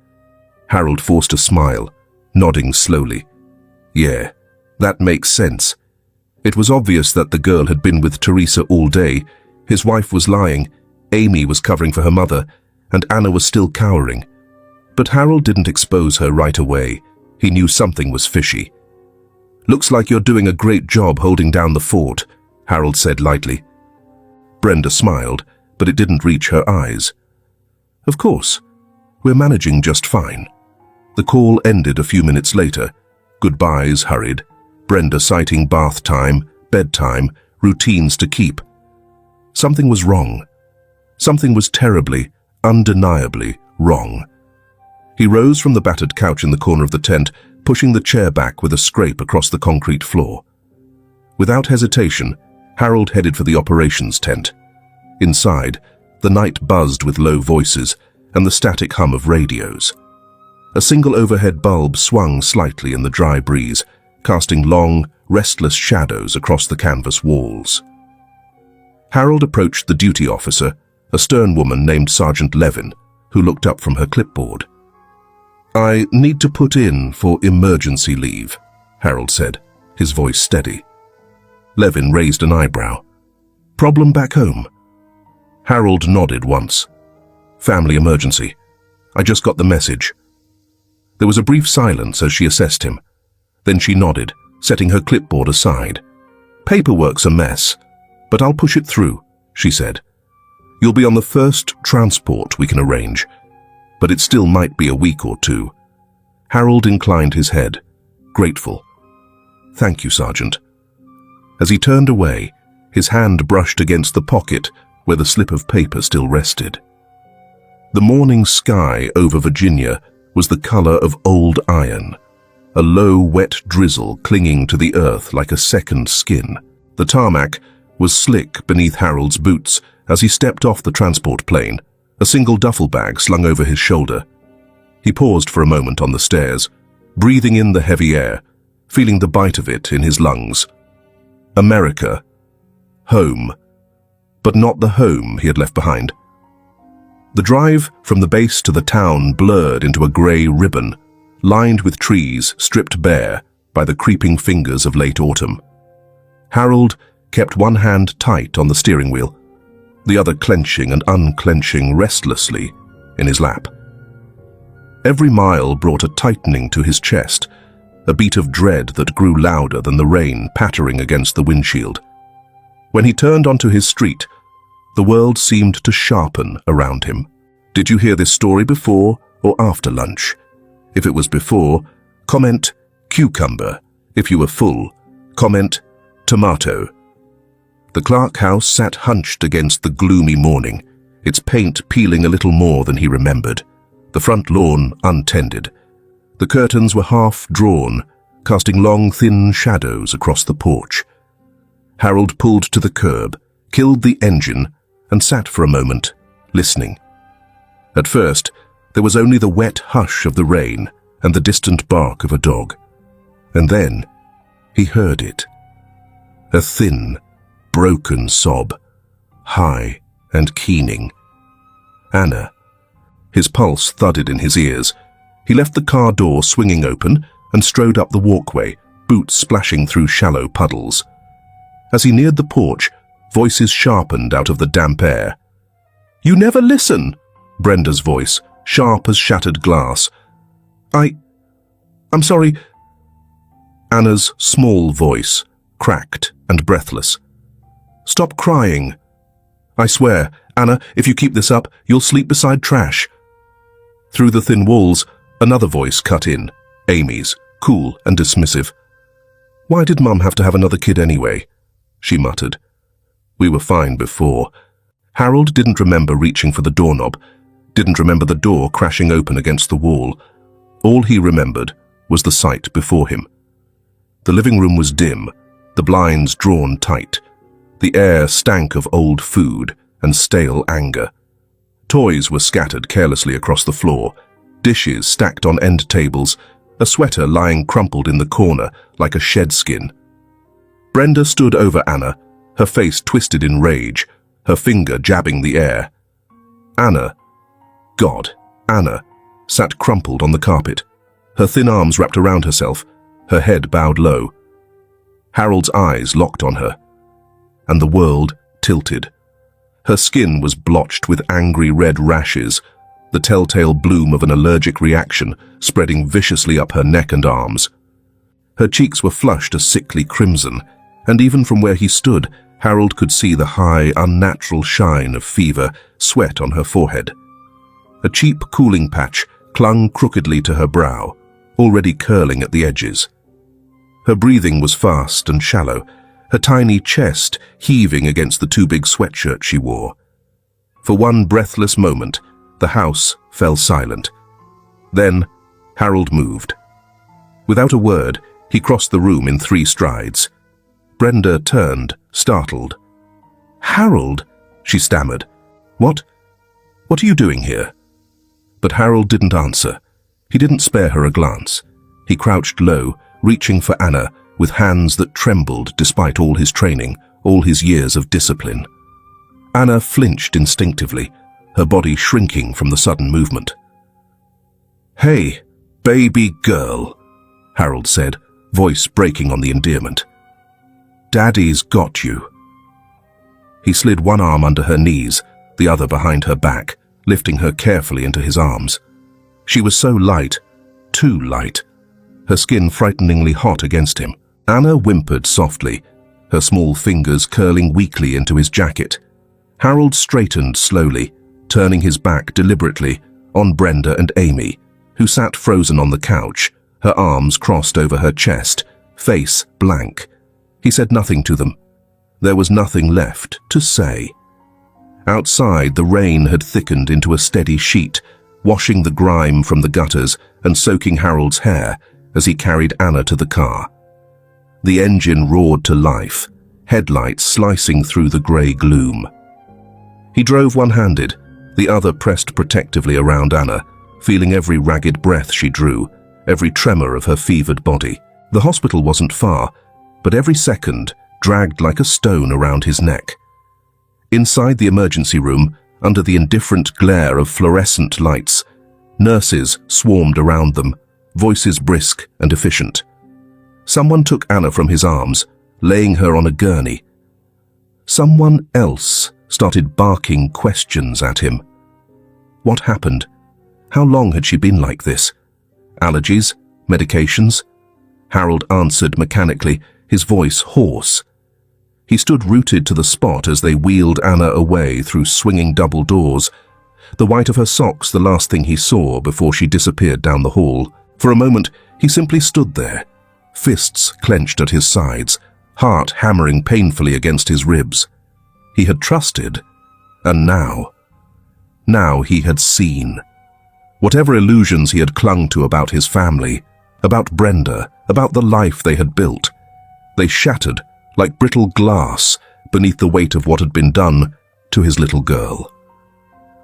Harold forced a smile, nodding slowly. "Yeah, that makes sense." It was obvious that the girl had been with Teresa all day. His wife was lying, Amy was covering for her mother, and Anna was still cowering. But Harold didn't expose her right away. He knew something was fishy. "Looks like you're doing a great job holding down the fort," Harold said lightly. Brenda smiled, but it didn't reach her eyes. "Of course. We're managing just fine." The call ended a few minutes later. Goodbyes hurried, Brenda citing bath time, bedtime, routines to keep. Something was wrong. Something was terribly, undeniably wrong. He rose from the battered couch in the corner of the tent, pushing the chair back with a scrape across the concrete floor. Without hesitation, Harold headed for the operations tent. Inside, the night buzzed with low voices and the static hum of radios. A single overhead bulb swung slightly in the dry breeze, casting long, restless shadows across the canvas walls. Harold approached the duty officer, a stern woman named Sergeant Levin, who looked up from her clipboard. "I need to put in for emergency leave," Harold said, his voice steady. Levin raised an eyebrow. "Problem back home?" Harold nodded once. "Family emergency. I just got the message." There was a brief silence as she assessed him. Then she nodded, setting her clipboard aside. "Paperwork's a mess, but I'll push it through," she said. "You'll be on the first transport we can arrange, but it still might be a week or two." Harold inclined his head, grateful. "Thank you, Sergeant." As he turned away, his hand brushed against the pocket where the slip of paper still rested. The morning sky over Virginia was the color of old iron, a low, wet drizzle clinging to the earth like a second skin. The tarmac was slick beneath Harold's boots as he stepped off the transport plane, a single duffel bag slung over his shoulder. He paused for a moment on the stairs, breathing in the heavy air, feeling the bite of it in his lungs. America. Home. But not the home he had left behind. The drive from the base to the town blurred into a grey ribbon, lined with trees stripped bare by the creeping fingers of late autumn. Harold kept one hand tight on the steering wheel, the other clenching and unclenching restlessly in his lap. Every mile brought a tightening to his chest, a beat of dread that grew louder than the rain pattering against the windshield. When he turned onto his street, the world seemed to sharpen around him. Did you hear this story before or after lunch? If it was before, comment cucumber. If you were full, comment tomato. The Clark house sat hunched against the gloomy morning, its paint peeling a little more than he remembered, the front lawn untended. The curtains were half drawn, casting long, thin shadows across the porch. Harold pulled to the curb, killed the engine, and sat for a moment, listening. At first, there was only the wet hush of the rain and the distant bark of a dog. And then, he heard it. A thin, broken sob, high and keening. Anna. His pulse thudded in his ears. He left the car door swinging open and strode up the walkway, boots splashing through shallow puddles. As he neared the porch, voices sharpened out of the damp air. "You never listen!" Brenda's voice, sharp as shattered glass. I'm sorry." Anna's small voice, cracked and breathless. "Stop crying." I swear, Anna, if you keep this up, you'll sleep beside trash." Through the thin walls, another voice cut in, Amy's, cool and dismissive. "Why did Mum have to have another kid anyway?" she muttered. "We were fine before." Harold didn't remember reaching for the doorknob, didn't remember the door crashing open against the wall. All he remembered was the sight before him. The living room was dim, the blinds drawn tight. The air stank of old food and stale anger. Toys were scattered carelessly across the floor, dishes stacked on end tables, a sweater lying crumpled in the corner like a shed skin. Brenda stood over Anna, her face twisted in rage, her finger jabbing the air. Anna sat crumpled on the carpet, her thin arms wrapped around herself, her head bowed low. Harold's eyes locked on her, and the world tilted. Her skin was blotched with angry red rashes, the telltale bloom of an allergic reaction spreading viciously up her neck and arms. Her cheeks were flushed a sickly crimson, and even from where he stood, Harold could see the high, unnatural shine of fever, sweat on her forehead. A cheap cooling patch clung crookedly to her brow, already curling at the edges. Her breathing was fast and shallow, her tiny chest heaving against the too big sweatshirt she wore. For one breathless moment, the house fell silent. Then, Harold moved. Without a word, he crossed the room in 3 strides. Brenda turned, startled. "Harold," she stammered. What are you doing here?" But Harold didn't answer. He didn't spare her a glance. He crouched low, reaching for Anna, with hands that trembled despite all his training, all his years of discipline. Anna flinched instinctively, her body shrinking from the sudden movement. "Hey, baby girl," Harold said, voice breaking on the endearment. "Daddy's got you." He slid one arm under her knees, the other behind her back, lifting her carefully into his arms. She was so light, too light, her skin frighteningly hot against him. Anna whimpered softly, her small fingers curling weakly into his jacket. Harold straightened slowly, turning his back deliberately on Brenda and Amy, who sat frozen on the couch, her arms crossed over her chest, face blank. He said nothing to them. There was nothing left to say. Outside, the rain had thickened into a steady sheet, washing the grime from the gutters and soaking Harold's hair as he carried Anna to the car. The engine roared to life, headlights slicing through the grey gloom. He drove one-handed, the other pressed protectively around Anna, feeling every ragged breath she drew, every tremor of her fevered body. The hospital wasn't far, but every second dragged like a stone around his neck. Inside the emergency room, under the indifferent glare of fluorescent lights, nurses swarmed around them, voices brisk and efficient. Someone took Anna from his arms, laying her on a gurney. Someone else started barking questions at him. What happened? How long had she been like this? Allergies? Medications? Harold answered mechanically, his voice hoarse. He stood rooted to the spot as they wheeled Anna away through swinging double doors, the white of her socks the last thing he saw before she disappeared down the hall. For a moment, he simply stood there, fists clenched at his sides, heart hammering painfully against his ribs. He had trusted, and now he had seen. Whatever illusions he had clung to about his family, about Brenda, about the life they had built, they shattered like brittle glass beneath the weight of what had been done to his little girl.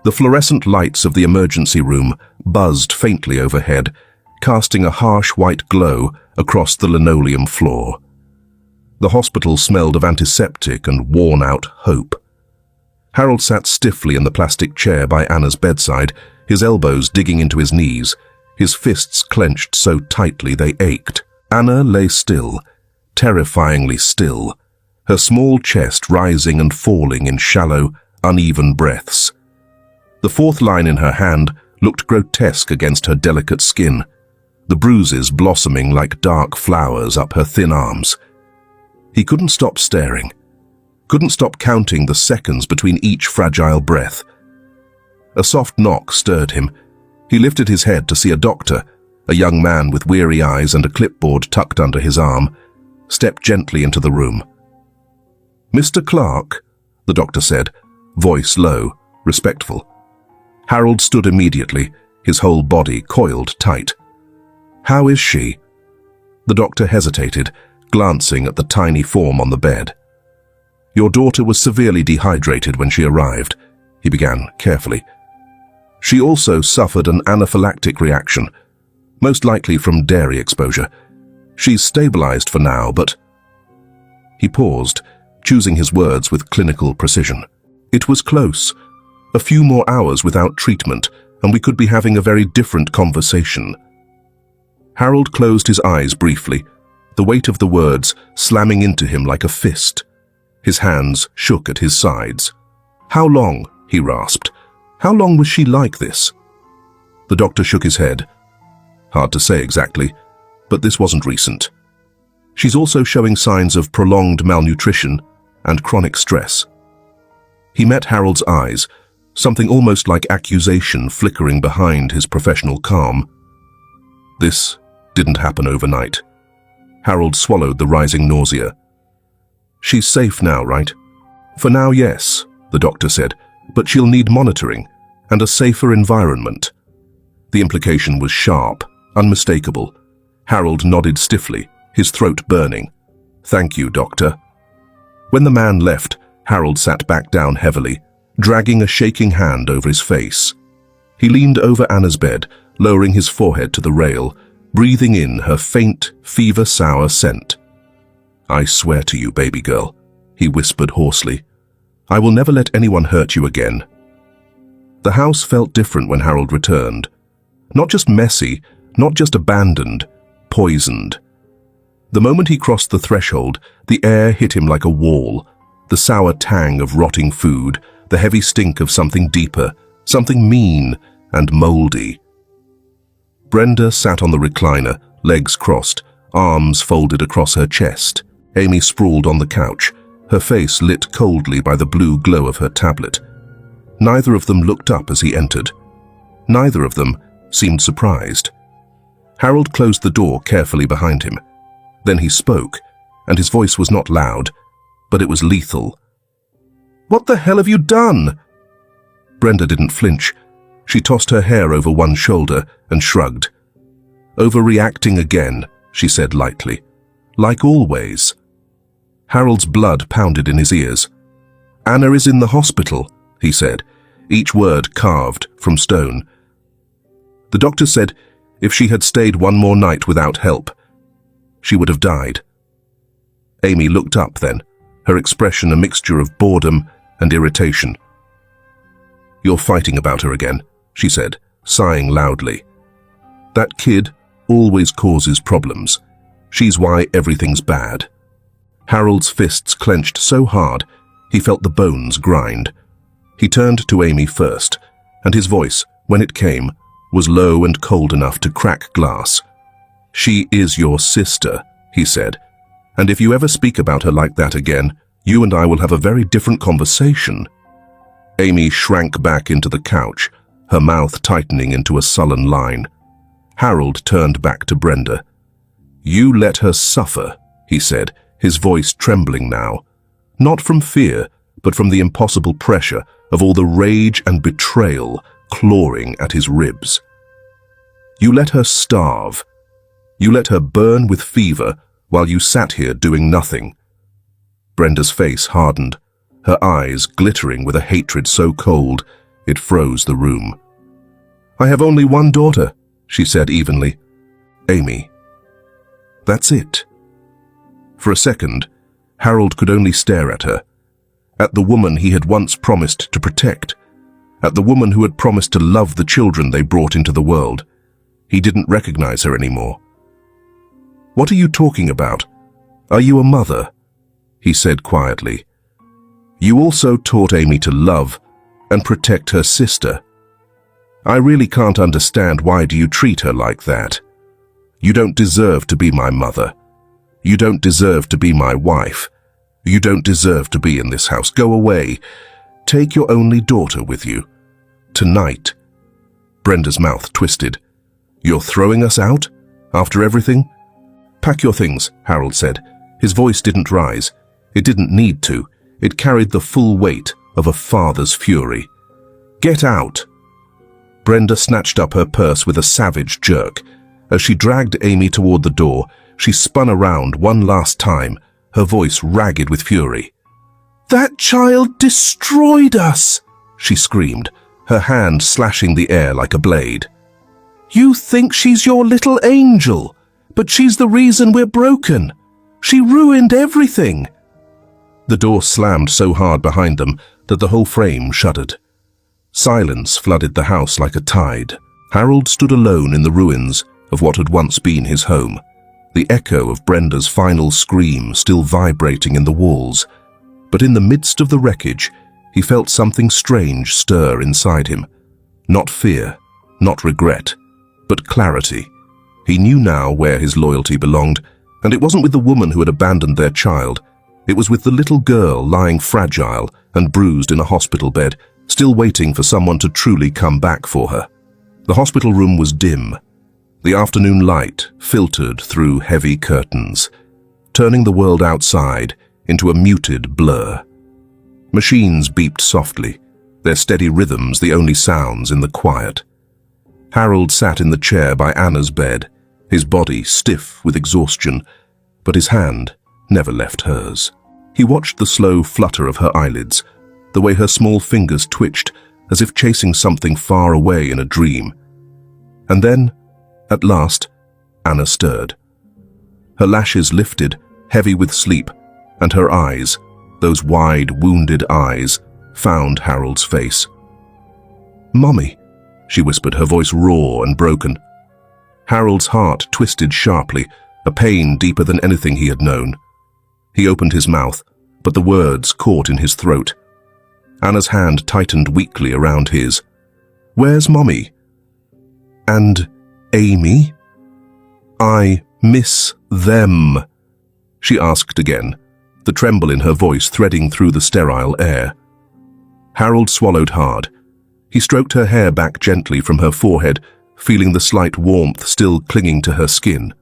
The fluorescent lights of the emergency room buzzed faintly overhead, casting a harsh white glow across the linoleum floor. The hospital smelled of antiseptic and worn-out hope. Harold sat stiffly in the plastic chair by Anna's bedside, his elbows digging into his knees, his fists clenched so tightly they ached. Anna lay still, terrifyingly still, her small chest rising and falling in shallow, uneven breaths. The fourth line in her hand looked grotesque against her delicate skin, the bruises blossoming like dark flowers up her thin arms. He couldn't stop staring, couldn't stop counting the seconds between each fragile breath. A soft knock stirred him. He lifted his head to see a doctor, a young man with weary eyes and a clipboard tucked under his arm, step gently into the room. "Mr. Clark," the doctor said, voice low, respectful. Harold stood immediately, his whole body coiled tight. "How is she?" The doctor hesitated, glancing at the tiny form on the bed. "Your daughter was severely dehydrated when she arrived," he began carefully. "She also suffered an anaphylactic reaction, most likely from dairy exposure. She's stabilized for now, but—" He paused, choosing his words with clinical precision. "It was close. A few more hours without treatment, and we could be having a very different conversation." Harold closed his eyes briefly, the weight of the words slamming into him like a fist. His hands shook at his sides. "How long?" he rasped. "How long was she like this?" The doctor shook his head. "Hard to say exactly, but this wasn't recent. She's also showing signs of prolonged malnutrition and chronic stress." He met Harold's eyes, something almost like accusation flickering behind his professional calm. "This didn't happen overnight." Harold swallowed the rising nausea. "She's safe now, right?" "For now, yes," the doctor said, "but she'll need monitoring and a safer environment." The implication was sharp, unmistakable. Harold nodded stiffly, his throat burning. "Thank you, doctor." When the man left, Harold sat back down heavily, dragging a shaking hand over his face. He leaned over Anna's bed, lowering his forehead to the rail, breathing in her faint, fever-sour scent. "I swear to you, baby girl," he whispered hoarsely, "I will never let anyone hurt you again." The house felt different when Harold returned. Not just messy, not just abandoned, poisoned. The moment he crossed the threshold, the air hit him like a wall, the sour tang of rotting food, the heavy stink of something deeper, something mean and moldy. Brenda sat on the recliner, legs crossed, arms folded across her chest. Amy sprawled on the couch, her face lit coldly by the blue glow of her tablet. Neither of them looked up as he entered. Neither of them seemed surprised. Harold closed the door carefully behind him. Then he spoke, and his voice was not loud, but it was lethal. "What the hell have you done?" Brenda didn't flinch. She tossed her hair over one shoulder and shrugged. "Overreacting again," she said lightly. "Like always." Harold's blood pounded in his ears. "Anna is in the hospital," he said, each word carved from stone. The doctor said if she had stayed one more night without help, she would have died. Amy looked up then, her expression a mixture of boredom and irritation. "You're fighting about her again," she said, sighing loudly. "That kid always causes problems. She's why everything's bad." Harold's fists clenched so hard, he felt the bones grind. He turned to Amy first, and his voice, when it came, was low and cold enough to crack glass. "She is your sister," he said, "and if you ever speak about her like that again, you and I will have a very different conversation." Amy shrank back into the couch, her mouth tightening into a sullen line. Harold turned back to Brenda. "You let her suffer," he said, his voice trembling now. Not from fear, but from the impossible pressure of all the rage and betrayal clawing at his ribs. "You let her starve. You let her burn with fever while you sat here doing nothing." Brenda's face hardened, her eyes glittering with a hatred so cold it froze the room. "I have only one daughter," she said evenly. "Amy." That's it. For a second, Harold could only stare at her, at the woman he had once promised to protect, at the woman who had promised to love the children they brought into the world. He didn't recognize her anymore. "What are you talking about? Are you a mother?" he said quietly. "You also taught Amy to love and protect her sister. I really can't understand why do you treat her like that. You don't deserve to be my mother. You don't deserve to be my wife. You don't deserve to be in this house. Go away. Take your only daughter with you. Tonight." Brenda's mouth twisted. "You're throwing us out? After everything?" "Pack your things," Harold said. His voice didn't rise. It didn't need to. It carried the full weight of a father's fury. "Get out!" Brenda snatched up her purse with a savage jerk. As she dragged Amy toward the door, she spun around one last time, her voice ragged with fury. "That child destroyed us!" she screamed, her hand slashing the air like a blade. "You think she's your little angel, but she's the reason we're broken. She ruined everything." The door slammed so hard behind them that the whole frame shuddered. Silence flooded the house like a tide. Harold stood alone in the ruins of what had once been his home, the echo of Brenda's final scream still vibrating in the walls. But in the midst of the wreckage, he felt something strange stir inside him. Not fear, not regret, but clarity. He knew now where his loyalty belonged, and it wasn't with the woman who had abandoned their child. It was with the little girl lying fragile and bruised in a hospital bed, still waiting for someone to truly come back for her. The hospital room was dim. The afternoon light filtered through heavy curtains, turning the world outside into a muted blur. Machines beeped softly, their steady rhythms the only sounds in the quiet. Harold sat in the chair by Anna's bed, his body stiff with exhaustion, but his hand never left hers. He watched the slow flutter of her eyelids, the way her small fingers twitched as if chasing something far away in a dream. And then, at last, Anna stirred. Her lashes lifted, heavy with sleep, and her eyes, those wide, wounded eyes, found Harold's face. "Mummy," she whispered, her voice raw and broken. Harold's heart twisted sharply, a pain deeper than anything he had known. He opened his mouth, but the words caught in his throat. Anna's hand tightened weakly around his. "Where's Mummy?" "And Amy?" "I miss them," she asked again, the tremble in her voice threading through the sterile air. Harold swallowed hard. He stroked her hair back gently from her forehead, feeling the slight warmth still clinging to her skin.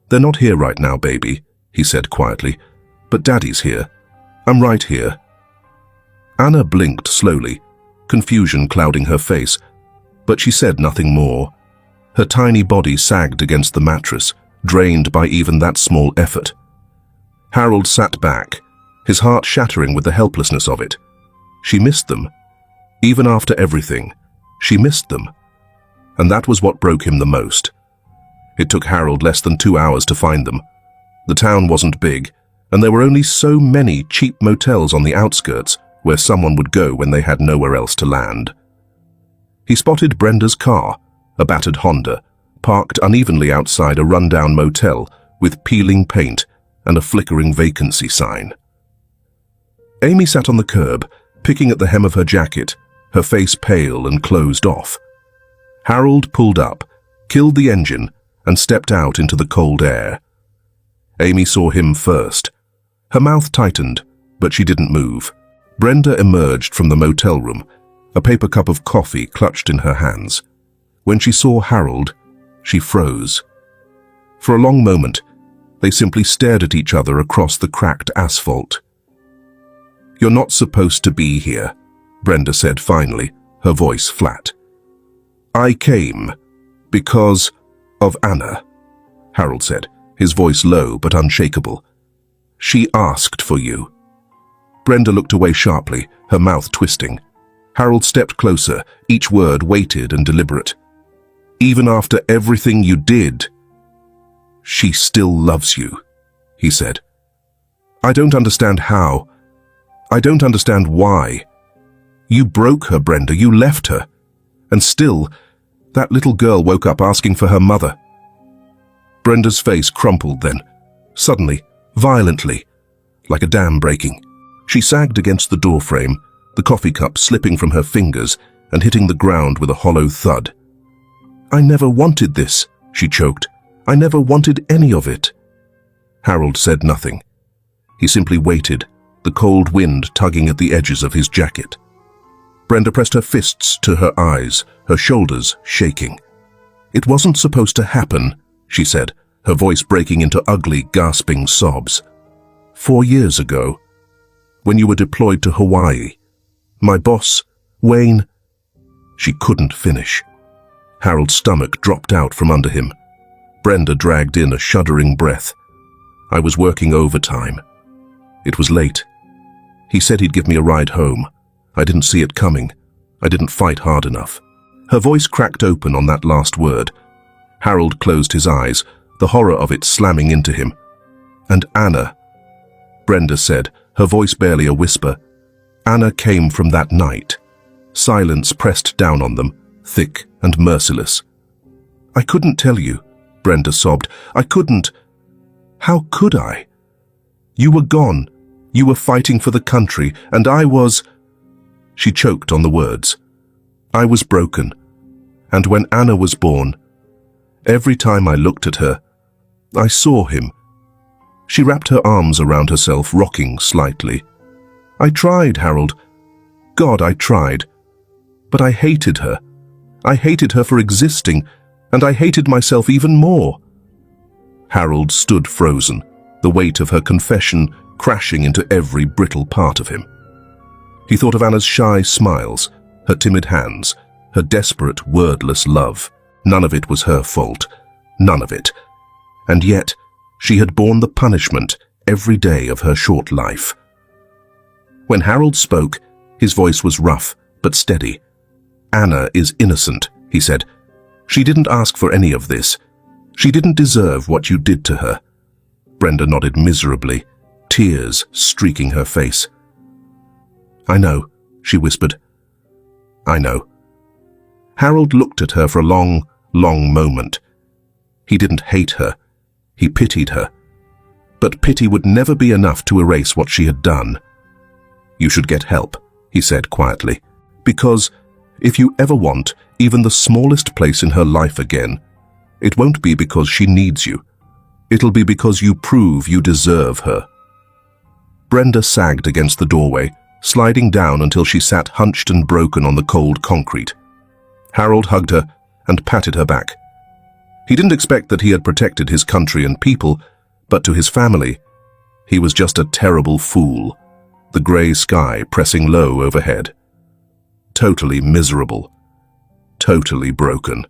"They're not here right now, baby," he said quietly, "but Daddy's here. I'm right here." Anna blinked slowly, confusion clouding her face, but she said nothing more. Her tiny body sagged against the mattress, drained by even that small effort. Harold sat back, his heart shattering with the helplessness of it. She missed them. Even after everything, she missed them. And that was what broke him the most. It took Harold less than 2 hours to find them. The town wasn't big, and there were only so many cheap motels on the outskirts where someone would go when they had nowhere else to land. He spotted Brenda's car, a battered Honda, parked unevenly outside a rundown motel with peeling paint and a flickering vacancy sign. Amy sat on the curb, picking at the hem of her jacket, her face pale and closed off. Harold pulled up, killed the engine, and stepped out into the cold air. Amy saw him first. Her mouth tightened, but she didn't move. Brenda emerged from the motel room, a paper cup of coffee clutched in her hands. When she saw Harold, she froze. For a long moment, they simply stared at each other across the cracked asphalt. "You're not supposed to be here," Brenda said finally, her voice flat. "I came because of Anna," Harold said, his voice low but unshakable. "She asked for you." Brenda looked away sharply, her mouth twisting. Harold stepped closer, each word weighted and deliberate. "Even after everything you did, she still loves you," he said. "I don't understand how. I don't understand why. You broke her, Brenda, you left her. And still, that little girl woke up asking for her mother." Brenda's face crumpled then, suddenly, violently, like a dam breaking. She sagged against the doorframe, the coffee cup slipping from her fingers and hitting the ground with a hollow thud. "I never wanted this," she choked. "I never wanted any of it." Harold said nothing. He simply waited, the cold wind tugging at the edges of his jacket. Brenda pressed her fists to her eyes, her shoulders shaking. "It wasn't supposed to happen," she said, her voice breaking into ugly, gasping sobs. "4 years ago, when you were deployed to Hawaii, my boss, Wayne—" She couldn't finish. Harold's stomach dropped out from under him. Brenda dragged in a shuddering breath. "I was working overtime. It was late. He said he'd give me a ride home. I didn't see it coming. I didn't fight hard enough." Her voice cracked open on that last word. Harold closed his eyes, the horror of it slamming into him. "And Anna," Brenda said, her voice barely a whisper. "Anna came from that night." Silence pressed down on them, thick and merciless. "I couldn't tell you," Brenda sobbed. "I couldn't. How could I? You were gone. You were fighting for the country, and I was—" She choked on the words. "I was broken. And when Anna was born, every time I looked at her, I saw him." She wrapped her arms around herself, rocking slightly. "I tried, Harold. God, I tried. But I hated her. I hated her for existing, and I hated myself even more." Harold stood frozen, the weight of her confession crashing into every brittle part of him. He thought of Anna's shy smiles, her timid hands, her desperate, wordless love. None of it was her fault. None of it. And yet, she had borne the punishment every day of her short life. When Harold spoke, his voice was rough but steady. "Anna is innocent," he said. "She didn't ask for any of this. She didn't deserve what you did to her." Brenda nodded miserably, tears streaking her face. "I know," she whispered. "I know." Harold looked at her for a long, long moment. He didn't hate her. He pitied her. But pity would never be enough to erase what she had done. "You should get help," he said quietly, "because if you ever want even the smallest place in her life again, it won't be because she needs you. It'll be because you prove you deserve her." Brenda sagged against the doorway, sliding down until she sat hunched and broken on the cold concrete. Harold hugged her and patted her back. He didn't expect that he had protected his country and people, but to his family, he was just a terrible fool, the grey sky pressing low overhead. Totally miserable. Totally broken.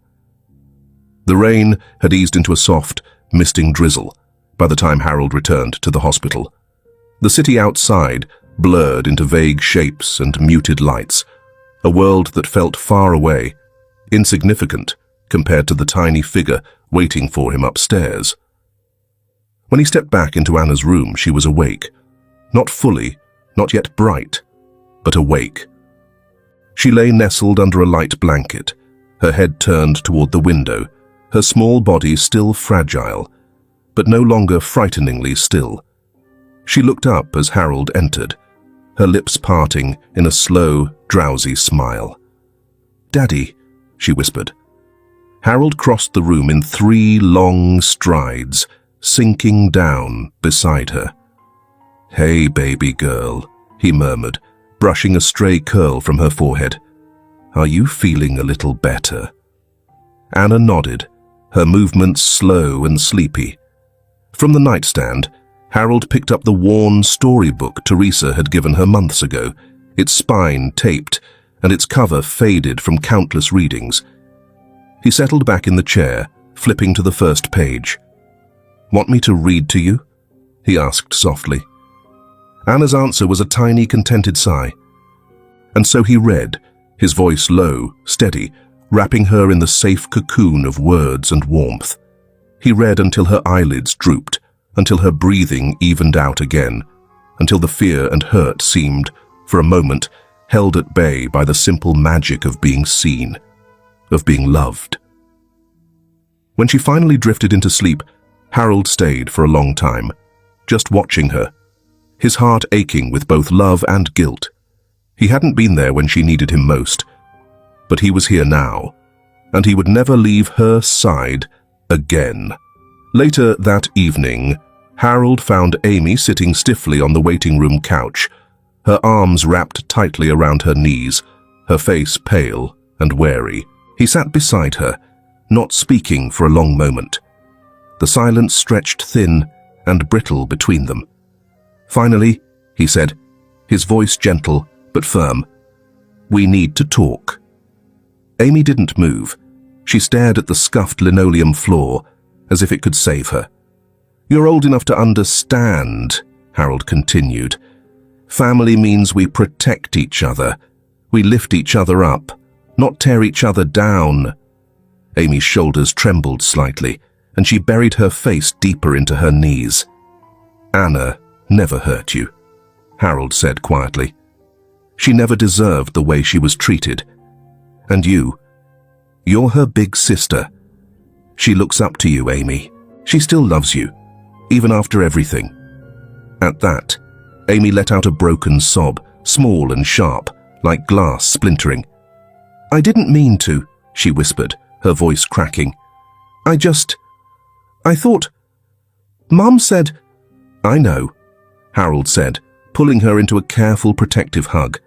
The rain had eased into a soft, misting drizzle by the time Harold returned to the hospital. The city outside blurred into vague shapes and muted lights, a world that felt far away, insignificant compared to the tiny figure waiting for him upstairs. When he stepped back into Anna's room, she was awake. Not fully, not yet bright, but awake. She lay nestled under a light blanket, her head turned toward the window, her small body still fragile, but no longer frighteningly still. She looked up as Harold entered, her lips parting in a slow, drowsy smile. "Daddy," she whispered. Harold crossed the room in 3 long strides, sinking down beside her. "Hey, baby girl," he murmured, brushing a stray curl from her forehead. "Are you feeling a little better?" Anna nodded, her movements slow and sleepy. From the nightstand, Harold picked up the worn storybook Teresa had given her months ago, its spine taped and its cover faded from countless readings. He settled back in the chair, flipping to the first page. "Want me to read to you?" he asked softly. Anna's answer was a tiny, contented sigh. And so he read, his voice low, steady, wrapping her in the safe cocoon of words and warmth. He read until her eyelids drooped, until her breathing evened out again, until the fear and hurt seemed, for a moment, held at bay by the simple magic of being seen, of being loved. When she finally drifted into sleep, Harold stayed for a long time, just watching her, his heart aching with both love and guilt. He hadn't been there when she needed him most, but he was here now, and he would never leave her side again. Later that evening, Harold found Amy sitting stiffly on the waiting room couch, her arms wrapped tightly around her knees, her face pale and wary. He sat beside her, not speaking for a long moment. The silence stretched thin and brittle between them. Finally, he said, his voice gentle but firm, "We need to talk." Amy didn't move. She stared at the scuffed linoleum floor, as if it could save her. "You're old enough to understand," Harold continued. "Family means we protect each other. We lift each other up, not tear each other down." Amy's shoulders trembled slightly, and she buried her face deeper into her knees. "Anna never hurt you," Harold said quietly. "She never deserved the way she was treated. And you're her big sister. She looks up to you, Amy. She still loves you, even after everything." At that, Amy let out a broken sob, small and sharp, like glass splintering. "I didn't mean to," she whispered, her voice cracking. I thought, Mum said—" "I know," Harold said, pulling her into a careful, protective hug.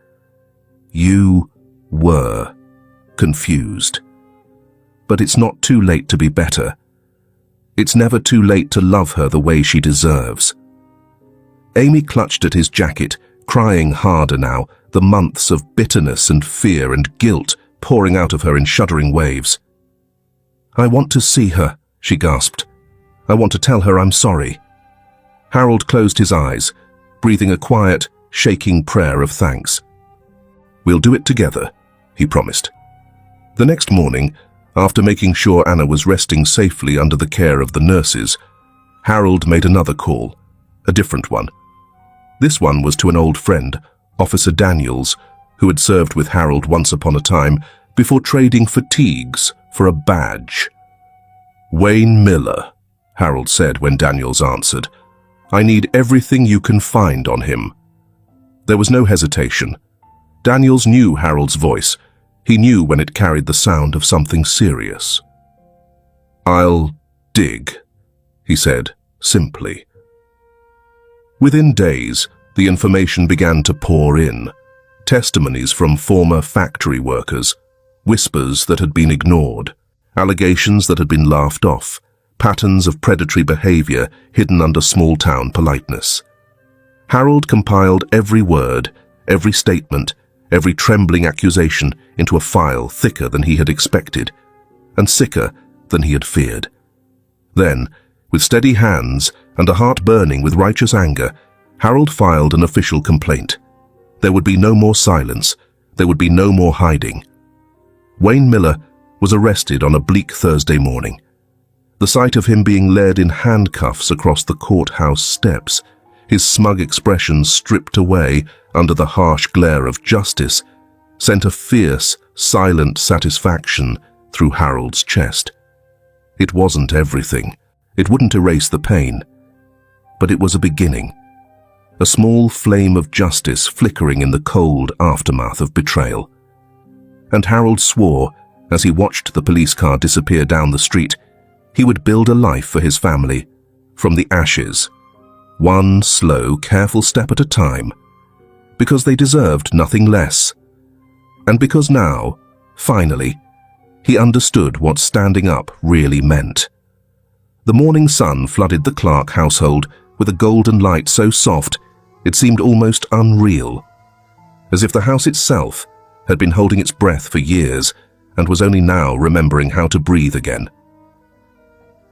"You were confused. But it's not too late to be better. It's never too late to love her the way she deserves." Amy clutched at his jacket, crying harder now, the months of bitterness and fear and guilt pouring out of her in shuddering waves. "I want to see her," she gasped. "I want to tell her I'm sorry." Harold closed his eyes, breathing a quiet, shaking prayer of thanks. "We'll do it together," he promised. The next morning, after making sure Anna was resting safely under the care of the nurses, Harold made another call, a different one. This one was to an old friend, Officer Daniels, who had served with Harold once upon a time before trading fatigues for a badge. "Wayne Miller," Harold said when Daniels answered. "I need everything you can find on him." There was no hesitation. Daniels knew Harold's voice. He knew when it carried the sound of something serious. "I'll dig," he said, simply. Within days, the information began to pour in. Testimonies from former factory workers, whispers that had been ignored, allegations that had been laughed off, patterns of predatory behavior hidden under small-town politeness. Harold compiled every word, every statement, every trembling accusation into a file thicker than he had expected, and sicker than he had feared. Then, with steady hands and a heart burning with righteous anger, Harold filed an official complaint. There would be no more silence. There would be no more hiding. Wayne Miller was arrested on a bleak Thursday morning. The sight of him being led in handcuffs across the courthouse steps, his smug expression stripped away under the harsh glare of justice, sent a fierce, silent satisfaction through Harold's chest. It wasn't everything. It wouldn't erase the pain. But it was a beginning. A small flame of justice flickering in the cold aftermath of betrayal. And Harold swore, as he watched the police car disappear down the street, he would build a life for his family, from the ashes, one slow, careful step at a time, because they deserved nothing less. And because now, finally, he understood what standing up really meant. The morning sun flooded the Clark household with a golden light so soft it seemed almost unreal, as if the house itself had been holding its breath for years and was only now remembering how to breathe again.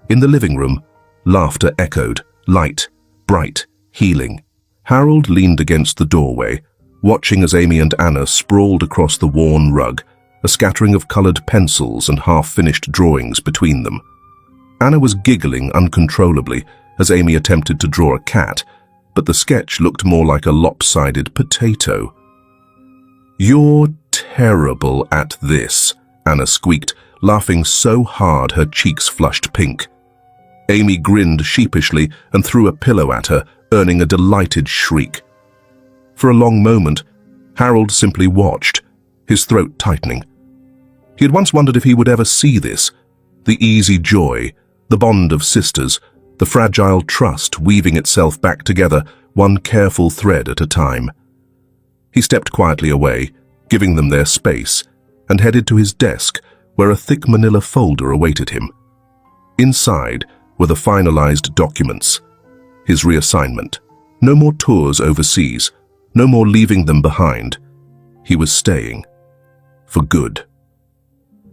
In the living room, laughter echoed, light, bright, healing. Harold leaned against the doorway, watching as Amy and Anna sprawled across the worn rug, a scattering of colored pencils and half-finished drawings between them. Anna was giggling uncontrollably as Amy attempted to draw a cat, but the sketch looked more like a lopsided potato. "You're terrible at this," Anna squeaked, laughing so hard her cheeks flushed pink. Amy grinned sheepishly and threw a pillow at her, earning a delighted shriek. For a long moment, Harold simply watched, his throat tightening. He had once wondered if he would ever see this, the easy joy, the bond of sisters, the fragile trust weaving itself back together, one careful thread at a time. He stepped quietly away, giving them their space, and headed to his desk, where a thick manila folder awaited him. Inside were the finalized documents. His reassignment. No more tours overseas, no more leaving them behind. He was staying. For good.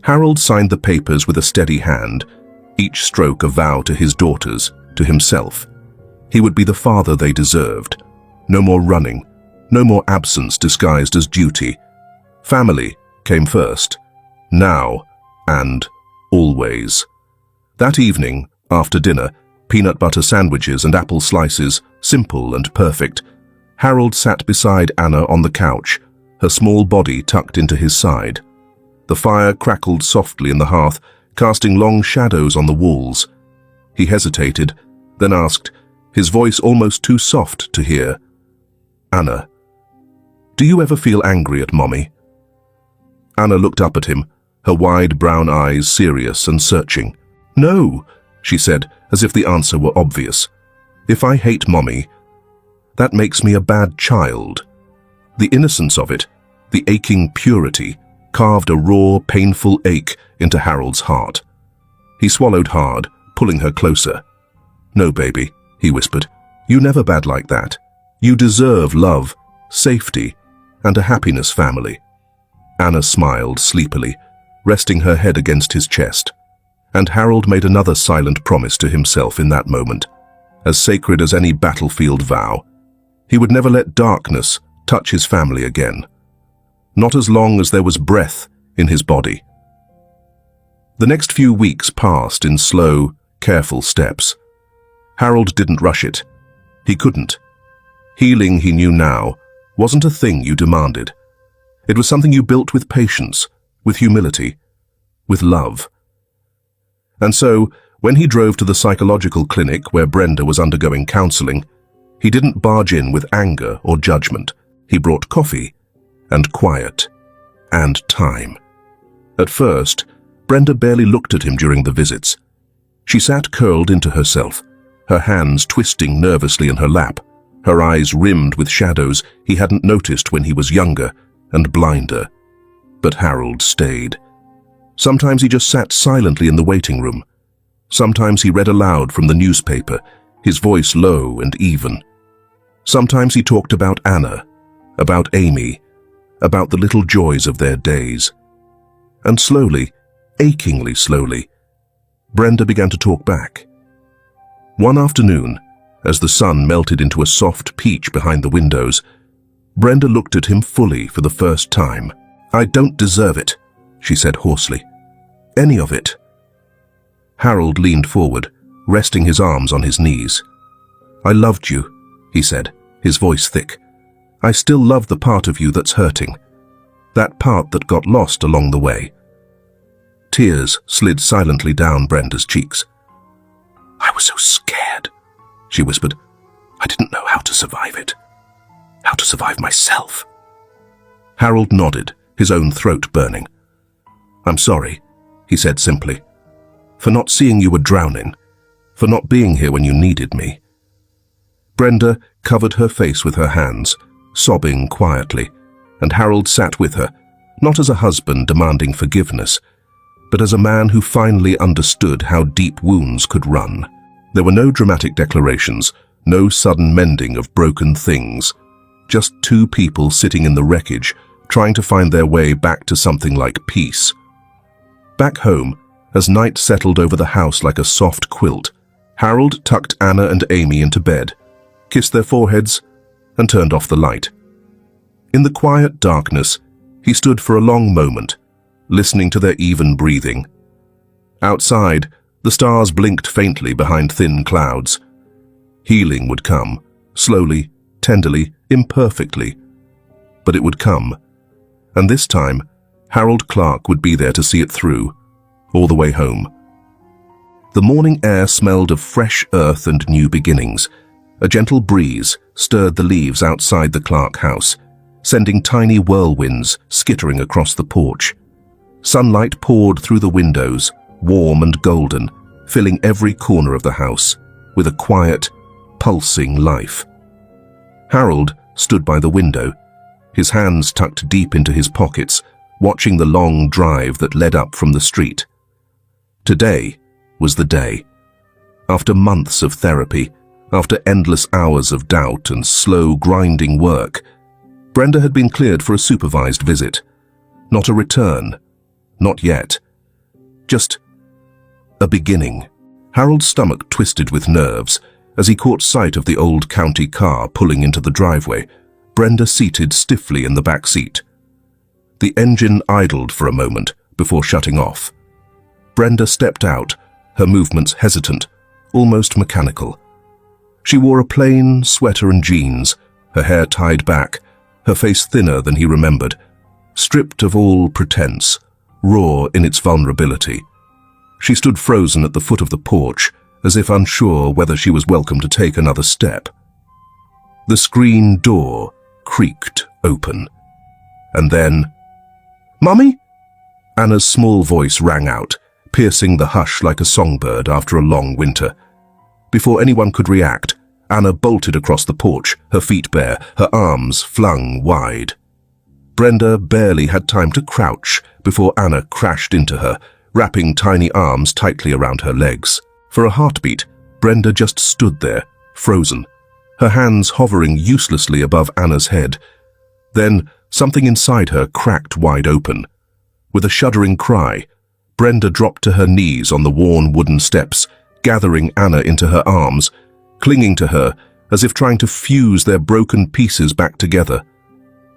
Harold signed the papers with a steady hand, each stroke a vow to his daughters, to himself. He would be the father they deserved. No more running, no more absence disguised as duty. Family came first, now and always. That evening, after dinner, peanut butter sandwiches and apple slices, simple and perfect, Harold sat beside Anna on the couch, her small body tucked into his side. The fire crackled softly in the hearth, casting long shadows on the walls. He hesitated, then asked, his voice almost too soft to hear, "Anna, do you ever feel angry at Mommy?" Anna looked up at him, her wide brown eyes serious and searching. "No," she said, as if the answer were obvious. "If I hate Mommy, that makes me a bad child." The innocence of it, the aching purity, carved a raw, painful ache into Harold's heart. He swallowed hard, pulling her closer. "No, baby," he whispered. "You never bad like that. You deserve love, safety, and a happiness family." Anna smiled sleepily, resting her head against his chest. And Harold made another silent promise to himself in that moment, as sacred as any battlefield vow. He would never let darkness touch his family again. Not as long as there was breath in his body. The next few weeks passed in slow, careful steps. Harold didn't rush it. He couldn't. Healing, he knew now, wasn't a thing you demanded. It was something you built with patience, with humility, with love. And so, when he drove to the psychological clinic where Brenda was undergoing counseling, he didn't barge in with anger or judgment. He brought coffee, and quiet, and time. At first, Brenda barely looked at him during the visits. She sat curled into herself, her hands twisting nervously in her lap, her eyes rimmed with shadows he hadn't noticed when he was younger and blinder. But Harold stayed. Sometimes he just sat silently in the waiting room. Sometimes he read aloud from the newspaper, his voice low and even. Sometimes he talked about Anna, about Amy, about the little joys of their days. And slowly, achingly slowly, Brenda began to talk back. One afternoon, as the sun melted into a soft peach behind the windows, Brenda looked at him fully for the first time. "I don't deserve it," she said hoarsely. "Any of it." Harold leaned forward, resting his arms on his knees. "I loved you," he said, his voice thick. "I still love the part of you that's hurting. That part that got lost along the way." Tears slid silently down Brenda's cheeks. "I was so scared," she whispered. "I didn't know how to survive it. How to survive myself." Harold nodded, his own throat burning. "I'm sorry," he said simply, "for not seeing you were drowning, for not being here when you needed me." Brenda covered her face with her hands, sobbing quietly, and Harold sat with her, not as a husband demanding forgiveness, but as a man who finally understood how deep wounds could run. There were no dramatic declarations, no sudden mending of broken things, just two people sitting in the wreckage, trying to find their way back to something like peace. Back home, as night settled over the house like a soft quilt, Harold tucked Anna and Amy into bed, kissed their foreheads, and turned off the light. In the quiet darkness, he stood for a long moment, listening to their even breathing. Outside, the stars blinked faintly behind thin clouds. Healing would come, slowly, tenderly, imperfectly. But it would come, and this time, Harold Clark would be there to see it through, all the way home. The morning air smelled of fresh earth and new beginnings. A gentle breeze stirred the leaves outside the Clark house, sending tiny whirlwinds skittering across the porch. Sunlight poured through the windows, warm and golden, filling every corner of the house, with a quiet, pulsing life. Harold stood by the window, his hands tucked deep into his pockets, watching the long drive that led up from the street. Today was the day. After months of therapy, after endless hours of doubt and slow, grinding work, Brenda had been cleared for a supervised visit. Not a return. Not yet. Just a beginning. Harold's stomach twisted with nerves as he caught sight of the old county car pulling into the driveway, Brenda seated stiffly in the back seat. The engine idled for a moment before shutting off. Brenda stepped out, her movements hesitant, almost mechanical. She wore a plain sweater and jeans, her hair tied back, her face thinner than he remembered, stripped of all pretense, raw in its vulnerability. She stood frozen at the foot of the porch, as if unsure whether she was welcome to take another step. The screen door creaked open. And then, "Mummy?" Anna's small voice rang out, piercing the hush like a songbird after a long winter. Before anyone could react, Anna bolted across the porch, her feet bare, her arms flung wide. Brenda barely had time to crouch before Anna crashed into her, wrapping tiny arms tightly around her legs. For a heartbeat, Brenda just stood there, frozen, her hands hovering uselessly above Anna's head. Then something inside her cracked wide open. With a shuddering cry, Brenda dropped to her knees on the worn wooden steps, gathering Anna into her arms, clinging to her as if trying to fuse their broken pieces back together.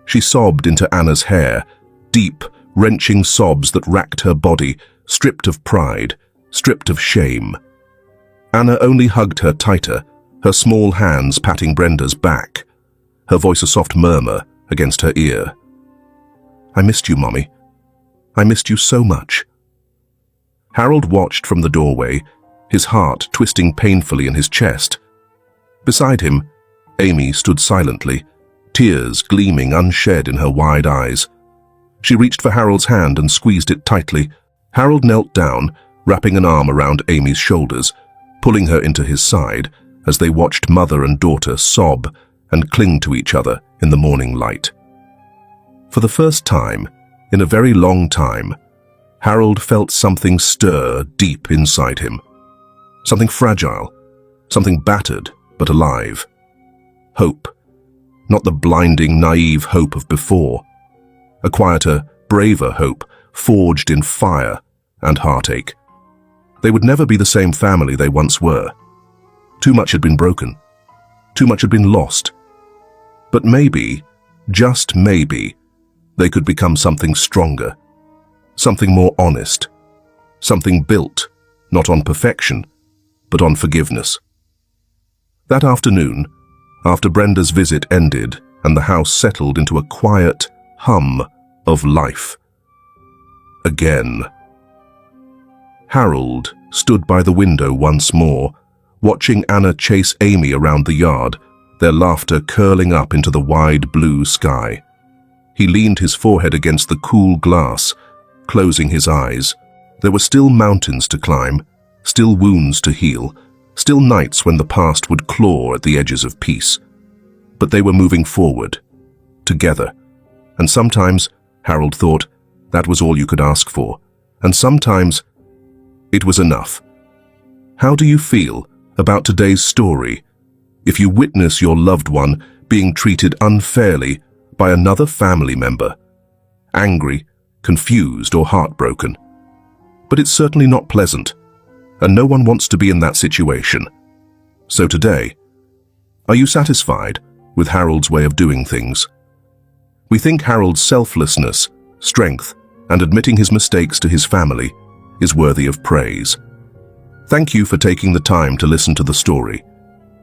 She sobbed into Anna's hair, deep, wrenching sobs that racked her body, stripped of pride, stripped of shame. Anna only hugged her tighter, her small hands patting Brenda's back, her voice a soft murmur against her ear. "I missed you, Mommy. I missed you so much." Harold watched from the doorway, his heart twisting painfully in his chest. Beside him, Amy stood silently, tears gleaming unshed in her wide eyes. She reached for Harold's hand and squeezed it tightly. Harold knelt down, wrapping an arm around Amy's shoulders, pulling her into his side as they watched mother and daughter sob and cling to each other in the morning light. For the first time, in a very long time, Harold felt something stir deep inside him. Something fragile, something battered but alive. Hope. Not the blinding, naive hope of before. A quieter, braver hope, forged in fire and heartache. They would never be the same family they once were. Too much had been broken. Too much had been lost. But maybe, just maybe, they could become something stronger. Something more honest. Something built, not on perfection, but on forgiveness. That afternoon, after Brenda's visit ended and the house settled into a quiet hum of life. Again. Harold stood by the window once more, watching Anna chase Amy around the yard, their laughter curling up into the wide blue sky. He leaned his forehead against the cool glass, closing his eyes. There were still mountains to climb, still wounds to heal, still nights when the past would claw at the edges of peace. But they were moving forward, together. And sometimes, Harold thought, that was all you could ask for. And sometimes, it was enough. How do you feel about today's story if you witness your loved one being treated unfairly by another family member? Angry, confused, or heartbroken? But it's certainly not pleasant, and no one wants to be in that situation. So today, are you satisfied with Harold's way of doing things? We think Harold's selflessness, strength, and admitting his mistakes to his family is worthy of praise. Thank you for taking the time to listen to the story.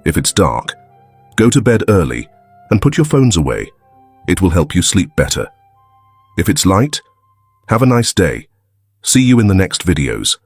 If it's dark, go to bed early and put your phones away. It will help you sleep better. If it's light, have a nice day. See you in the next videos.